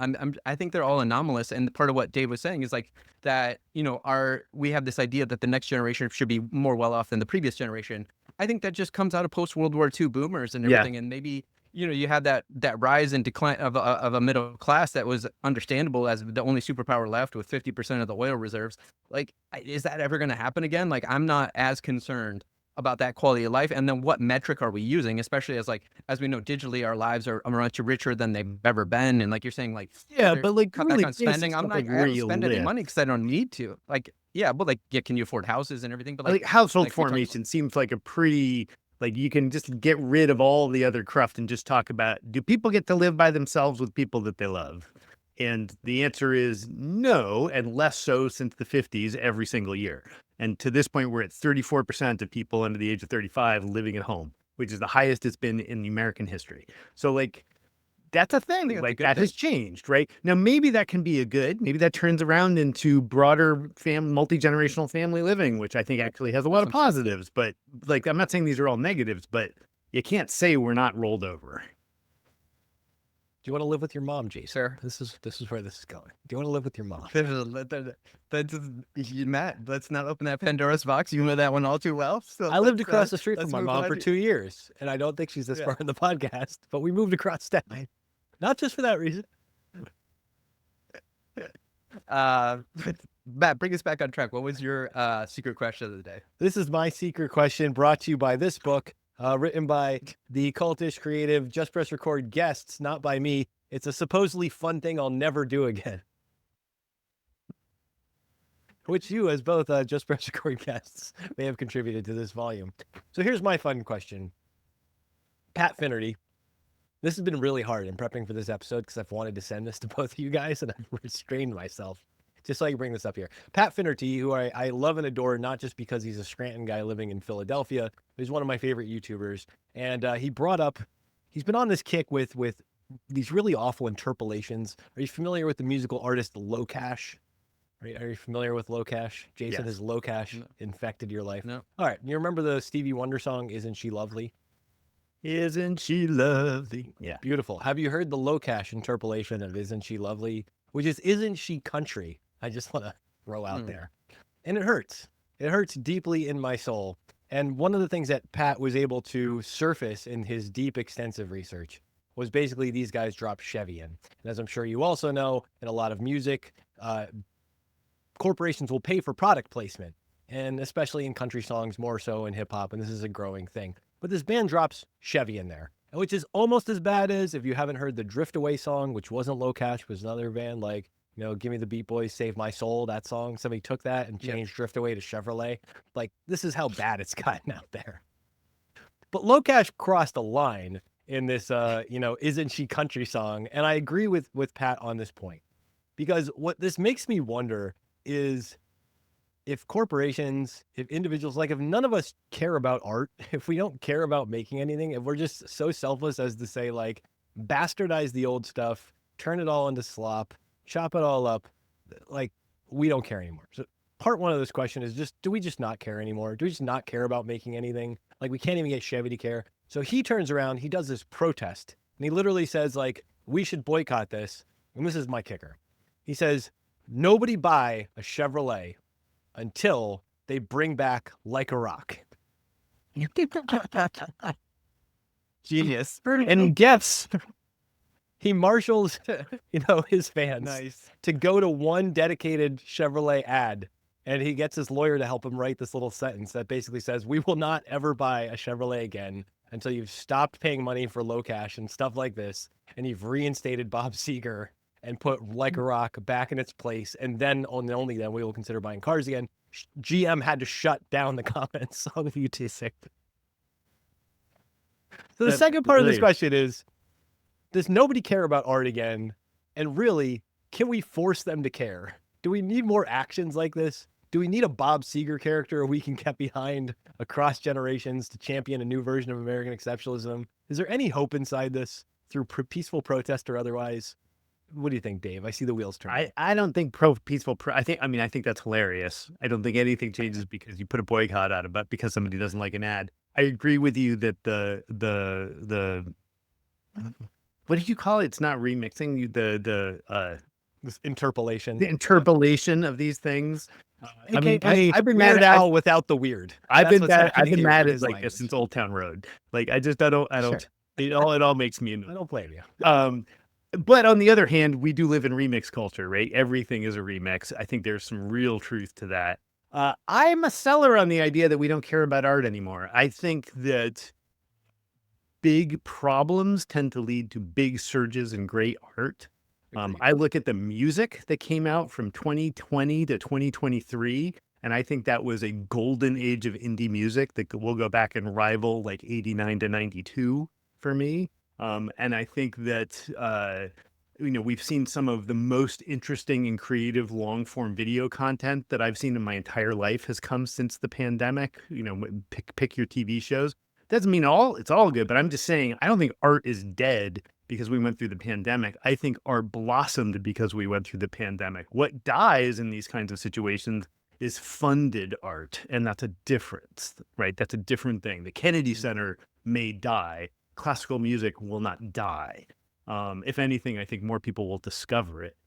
A: I think they're all anomalous, and part of what Dave was saying is like that. We have this idea that the next generation should be more well off than the previous generation. I think that just comes out of post World War II boomers and
B: Yeah.
A: everything, and maybe you had that rise and decline of a middle class that was understandable as the only superpower left with 50% of the oil reserves. Like, is that ever going to happen again? Like, I'm not as concerned about that quality of life. And then what metric are we using, especially as we know digitally, our lives are much richer than they've ever been. And like you're saying, like,
B: Yeah,
A: they're
B: but like
A: cut
B: really
A: back on spending. I'm
B: like
A: not, I
B: where
A: don't
B: you
A: spend any
B: live.
A: money because I don't need to. Like, yeah, but like, yeah, can you afford houses and everything? But
B: Like household
A: like we talked
B: formation seems like a pretty, like, you can just get rid of all the other cruft and just talk about, do people get to live by themselves with people that they love? And the answer is no, and less so since the 50s every single year. And to this point, we're at 34% of people under the age of 35 living at home, which is the highest it's been in the American history. So like, that's a thing.
A: that's a
B: Like
A: good
B: that has changed, right? Now, maybe that can be a good, maybe that turns around into broader multi-generational family living, which I think actually has a lot of positives. But like, I'm not saying these are all negatives, but you can't say we're not rolled over.
C: Do you want to live with your mom, Jason?
A: Sure.
C: This is where this is going. Do you want to live with your mom?
A: Matt, let's not open that Pandora's box. You know that one all too well. So
C: I lived
A: let's,
C: across the street from
A: let's
C: my
A: move
C: mom
A: on
C: for
A: to-
C: 2 years, and I don't think she's this
A: Yeah.
C: far in the podcast, but we moved across town. Not just for that reason.
A: Matt, bring us back on track. What was your secret question of the day?
C: This is my secret question brought to you by this book, written by the cultish, creative, Just Press Record guests, not by me. It's a supposedly fun thing I'll never do again. Which you, as both Just Press Record guests, may have contributed to this volume. So here's my fun question. Pat Finnerty. This has been really hard in prepping for this episode because I've wanted to send this to both of you guys, and I've restrained myself just so I can bring this up here. Pat Finnerty, who I love and adore, not just because he's a Scranton guy living in Philadelphia, but he's one of my favorite YouTubers. And he's been on this kick with these really awful interpolations. Are you familiar with the musical artist Locash? Are you familiar with Locash? Jason,
B: Yes.
C: has Locash infected your life?
A: No.
C: All right. You remember the Stevie Wonder song, Isn't She Lovely?
B: Isn't she lovely? Yeah.
C: Beautiful. Have you heard the Locash interpolation of Isn't She Lovely? Which is Isn't She Country? I just want to throw out there. And it hurts. It hurts deeply in my soul. And one of the things that Pat was able to surface in his deep, extensive research was basically these guys drop Chevy in. And as I'm sure you also know, in a lot of music, corporations will pay for product placement, and especially in country songs, more so in hip hop, and this is a growing thing. But this band drops Chevy in there, which is almost as bad as, if you haven't heard the Drift Away song, which wasn't Locash, was another band like, Give Me the Beat Boys, Save My Soul, that song. Somebody took that and changed Drift Away to Chevrolet. Like, this is how bad it's gotten out there. But Locash crossed a line in this, Isn't She Country song. And I agree with Pat on this point. Because what this makes me wonder is if corporations, if individuals, like if none of us care about art, if we don't care about making anything, if we're just so selfless as to say, like, bastardize the old stuff, turn it all into slop, chop it all up, like, we don't care anymore. So part one of this question is just, do we just not care anymore? Do we just not care about making anything? Like, we can't even get Chevy to care. So he turns around, he does this protest, and he literally says, like, we should boycott this. And this is my kicker. He says, nobody buy a Chevrolet until they bring back Like a Rock.
A: Genius.
C: And guess he marshals, his fans
A: Nice.
C: to go to one dedicated Chevrolet ad. And he gets his lawyer to help him write this little sentence that basically says, we will not ever buy a Chevrolet again until you've stopped paying money for low cash and stuff like this. And you've reinstated Bob Seger and put Like a Rock back in its place. And then only then we will consider buying cars again. GM had to shut down the comments on the UT6. So the second part of this question is, does nobody care about art again? And really, can we force them to care? Do we need more actions like this? Do we need a Bob Seger character we can get behind across generations to champion a new version of American exceptionalism? Is there any hope inside this through peaceful protest or otherwise? What do you think, Dave? I see the wheels turning.
B: I don't think I think that's hilarious. I don't think anything changes because you put a boycott out of it because somebody doesn't like an ad. I agree with you that the what did you call it? It's not remixing.
C: This interpolation.
B: The interpolation of these things.
C: I've been mad at without the weird.
B: I've been mad at like this since Old Town Road. Like I don't.
C: Sure.
B: It all makes me annoyed.
C: I don't blame you.
B: But on the other hand, we do live in remix culture, right? Everything is a remix. I think there's some real truth to that. I'm a seller on the idea that we don't care about art anymore. I think that big problems tend to lead to big surges in great art. I look at the music that came out from 2020 to 2023, and I think that was a golden age of indie music that will go back and rival like 89 to 92 for me. And I think that, we've seen some of the most interesting and creative long form video content that I've seen in my entire life has come since the pandemic. Pick your TV shows. Doesn't mean it's all good, but I'm just saying, I don't think art is dead because we went through the pandemic. I think art blossomed because we went through the pandemic. What dies in these kinds of situations is funded art. And that's a difference, right? That's a different thing. The Kennedy Center may die. Classical music will not die. If anything, I think more people will discover it.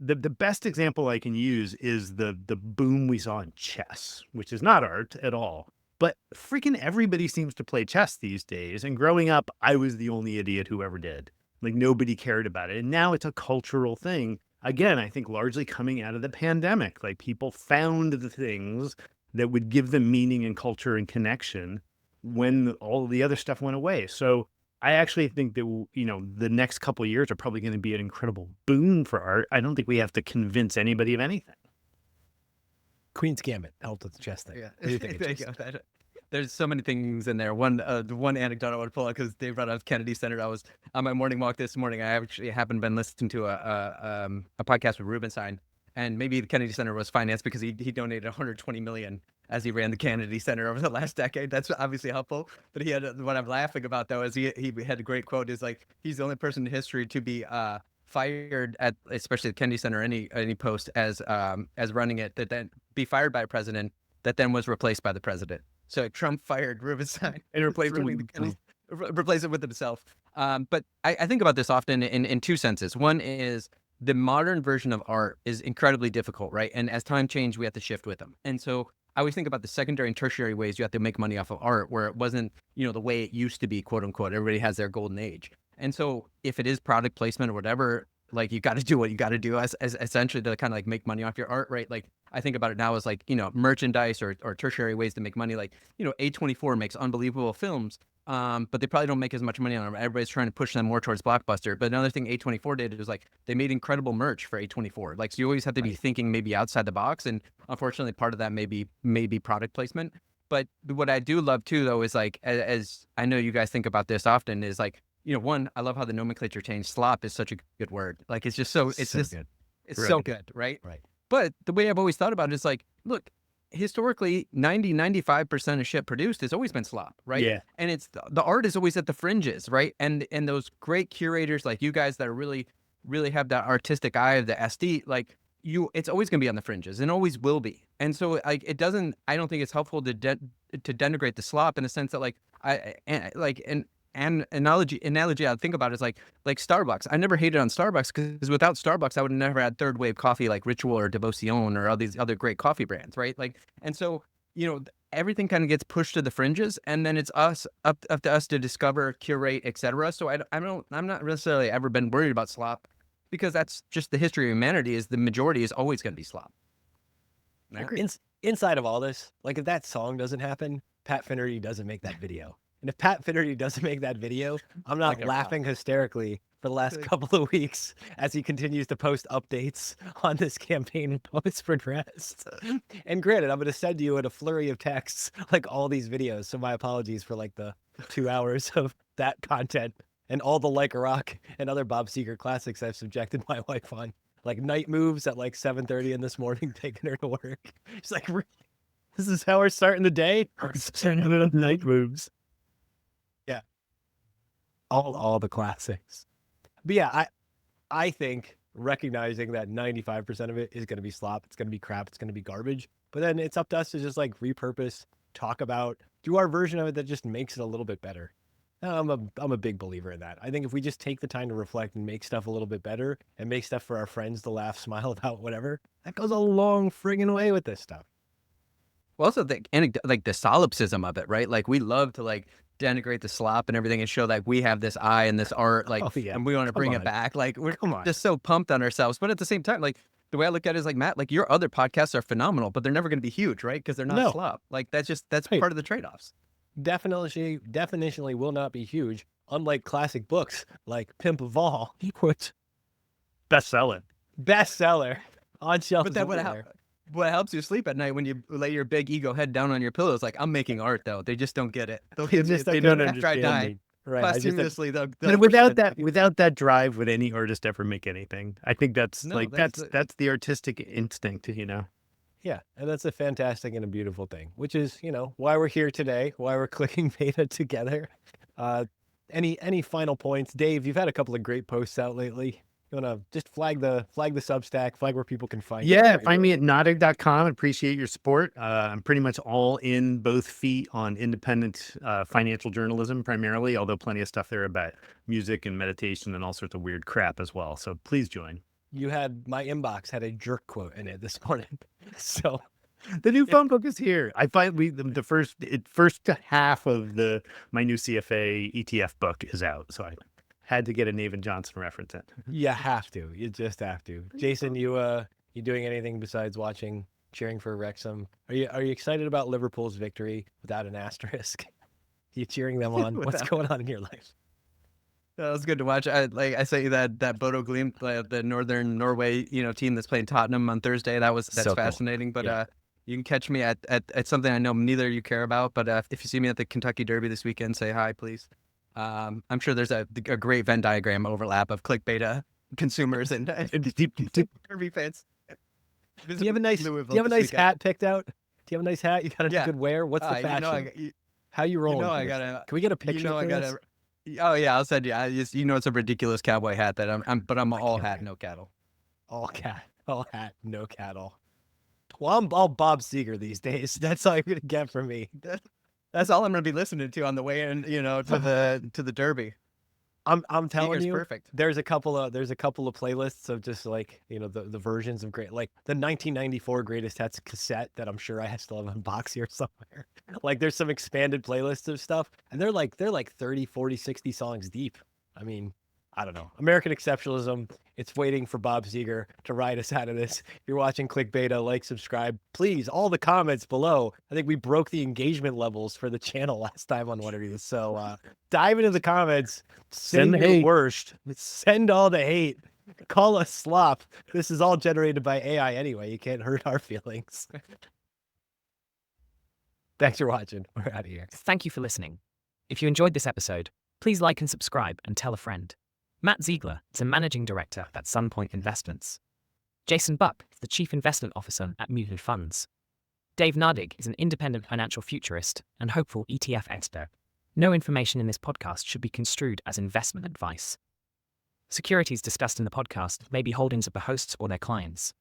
B: The best example I can use is the boom we saw in chess, which is not art at all. But freaking everybody seems to play chess these days. And growing up, I was the only idiot who ever did. Like nobody cared about it. And now it's a cultural thing. Again, I think largely coming out of the pandemic. Like people found the things that would give them meaning and culture and connection when all the other stuff went away. So I actually think that, the next couple of years are probably going to be an incredible boom for art. I don't think we have to convince anybody of anything.
C: Queen's Gambit helped with the chess thing.
A: Yeah.
C: What do you think?
A: There's so many things in there. One anecdote I want to pull out because Dave brought up Kennedy Center. I was on my morning walk this morning. I actually happened been listening to a podcast with Rubenstein, and maybe the Kennedy Center was financed because he donated 120 million as he ran the Kennedy Center over the last decade. That's obviously helpful. But he had what I'm laughing about though is he had a great quote. Is like he's the only person in history to be fired at especially the Kennedy Center any post as running it that then be fired by a president that then was replaced by the president. So Trump fired Rubenstein and replaced it with himself. But I think about this often in two senses. One is the modern version of art is incredibly difficult, right? And as time changed, we have to shift with them. And so I always think about the secondary and tertiary ways you have to make money off of art where it wasn't, the way it used to be, quote unquote. Everybody has their golden age. And so if it is product placement or whatever, like you got to do what you got to do as essentially to kind of like make money off your art, right? Like I think about it now as like, merchandise or tertiary ways to make money. Like, A24 makes unbelievable films, but they probably don't make as much money on them. Everybody's trying to push them more towards Blockbuster. But another thing A24 did was like they made incredible merch for A24. Like so you always have to be thinking maybe outside the box. And unfortunately, part of that may be product placement. But what I do love too, though, is like as I know you guys think about this often, is like, one, I love how the nomenclature changed. Slop is such a good word. Like it's just so good. It's so good, right?
C: Right.
A: But the way I've always thought about it is like, look, historically 95% of shit produced has always been slop, right?
B: Yeah.
A: And it's the art is always at the fringes, right? And those great curators like you guys that really have that artistic eye of the aesthete, like it's always going to be on the fringes and always will be. And so like I don't think it's helpful to denigrate the slop in the sense that like an analogy I think about is like Starbucks. I never hated on Starbucks because without Starbucks I would have never had third wave coffee like Ritual or Devotion or all these other great coffee brands, right? Like, and so everything kind of gets pushed to the fringes, and then it's up to us to discover, curate, etc. So I'm not necessarily ever been worried about slop, because that's just the history of humanity. Is the majority is always going to be slop.
C: Inside of all this, like if that song doesn't happen, Pat Finnerty doesn't make that video. And if Pat Finnerty doesn't make that video, I'm not laughing hysterically for the last couple of weeks as he continues to post updates on this campaign post for dress. And granted, I'm going to send you in a flurry of texts like all these videos. So my apologies for like the 2 hours of that content and all the Like a Rock and other Bob Seger classics I've subjected my wife on. Like night moves at like 7:30 in this morning, taking her to work. She's like, really? This is how we're starting the day?
B: Night moves.
C: Yeah. All the classics. But yeah, I think recognizing that 95% of it is going to be slop, it's going to be crap, it's going to be garbage. But then it's up to us to just like repurpose, talk about, do our version of it that just makes it a little bit better. I'm a big believer in that. I think if we just take the time to reflect and make stuff a little bit better and make stuff for our friends to laugh, smile about, whatever, that goes a long friggin' way with this stuff.
A: Well, also the like the solipsism of it, right? Like we love to like denigrate the slop and everything and show like we have this eye and this art, like, and we want to bring it back. Like we're just so pumped on ourselves. But at the same time, like the way I look at it is like, Matt, like your other podcasts are phenomenal, but they're never going to be huge, right? Because they're not slop. Like that's part of the trade-offs.
C: Definitionally will not be huge, unlike classic books like Pimp of All, which
B: bestseller
C: on shelf.
A: But that what helps you sleep at night when you lay your big ego head down on your pillow is like, I'm making art though. They just don't get it.
B: They don't understand me.
C: Right.
A: Posthumously,
B: but without that drive, would any artist ever make anything? I think that's that's the artistic instinct,
C: Yeah, and that's a fantastic and a beautiful thing, which is, why we're here today, why we're clicking beta together. Any final points? Dave, you've had a couple of great posts out lately. You want to just flag the Substack, flag where people can find you?
B: Yeah, find me at nadig.com. Appreciate your support. I'm pretty much all in, both feet on independent financial journalism primarily, although plenty of stuff there about music and meditation and all sorts of weird crap as well. So please join.
C: My inbox had a jerk quote in it this morning. So
B: the new phone book is here. I finally the first half of my new CFA ETF book is out. So I had to get a Navin Johnson reference in.
C: You have to. You just have to. Jason, you doing anything besides cheering for Wrexham? Are you excited about Liverpool's victory without an asterisk? You cheering them on? What's going on in your life?
A: That was good to watch. I sent you that Bodo Glimt, the Northern Norway, team that's playing Tottenham on Thursday. That's so fascinating. Cool. But you can catch me at something I know neither of you care about. But if you see me at the Kentucky Derby this weekend, say hi, please. I'm sure there's a great Venn diagram overlap of click beta consumers and Derby fans.
C: Do you have a nice hat picked out? Do you have a nice hat? You got a good wear? What's the fashion? How you rolling? Can we get a picture?
A: Oh yeah, I'll send you. It's a ridiculous cowboy hat that I'm all hat, no cattle.
C: All hat, no cattle. Well, I'm all Bob Seger these days. That's all you're gonna get from me.
A: That's all I'm gonna be listening to on the way in, to the Derby.
C: I'm telling you,
A: perfect.
C: There's a couple of playlists of just like the versions of great, like the 1994 greatest hits cassette that I'm sure I still have on box here somewhere. Like there's some expanded playlists of stuff, and they're like 30, 40, 60 songs deep. I mean, I don't know. American exceptionalism. It's waiting for Bob Seger to ride us out of this. If you're watching Click Beta, like, subscribe, please. All the comments below. I think we broke the engagement levels for the channel last time on one of these. So dive into the comments. Send the worst. Send all the hate. Call us slop. This is all generated by AI anyway. You can't hurt our feelings. Thanks for watching. We're out of here.
D: Thank you for listening. If you enjoyed this episode, please like and subscribe and tell a friend. Matt Zeigler is a managing director at Sunpoint Investments. Jason Buck is the chief investment officer at Muted Funds. Dave Nadig is an independent financial futurist and hopeful ETF expert. No information in this podcast should be construed as investment advice. Securities discussed in the podcast may be holdings of the hosts or their clients.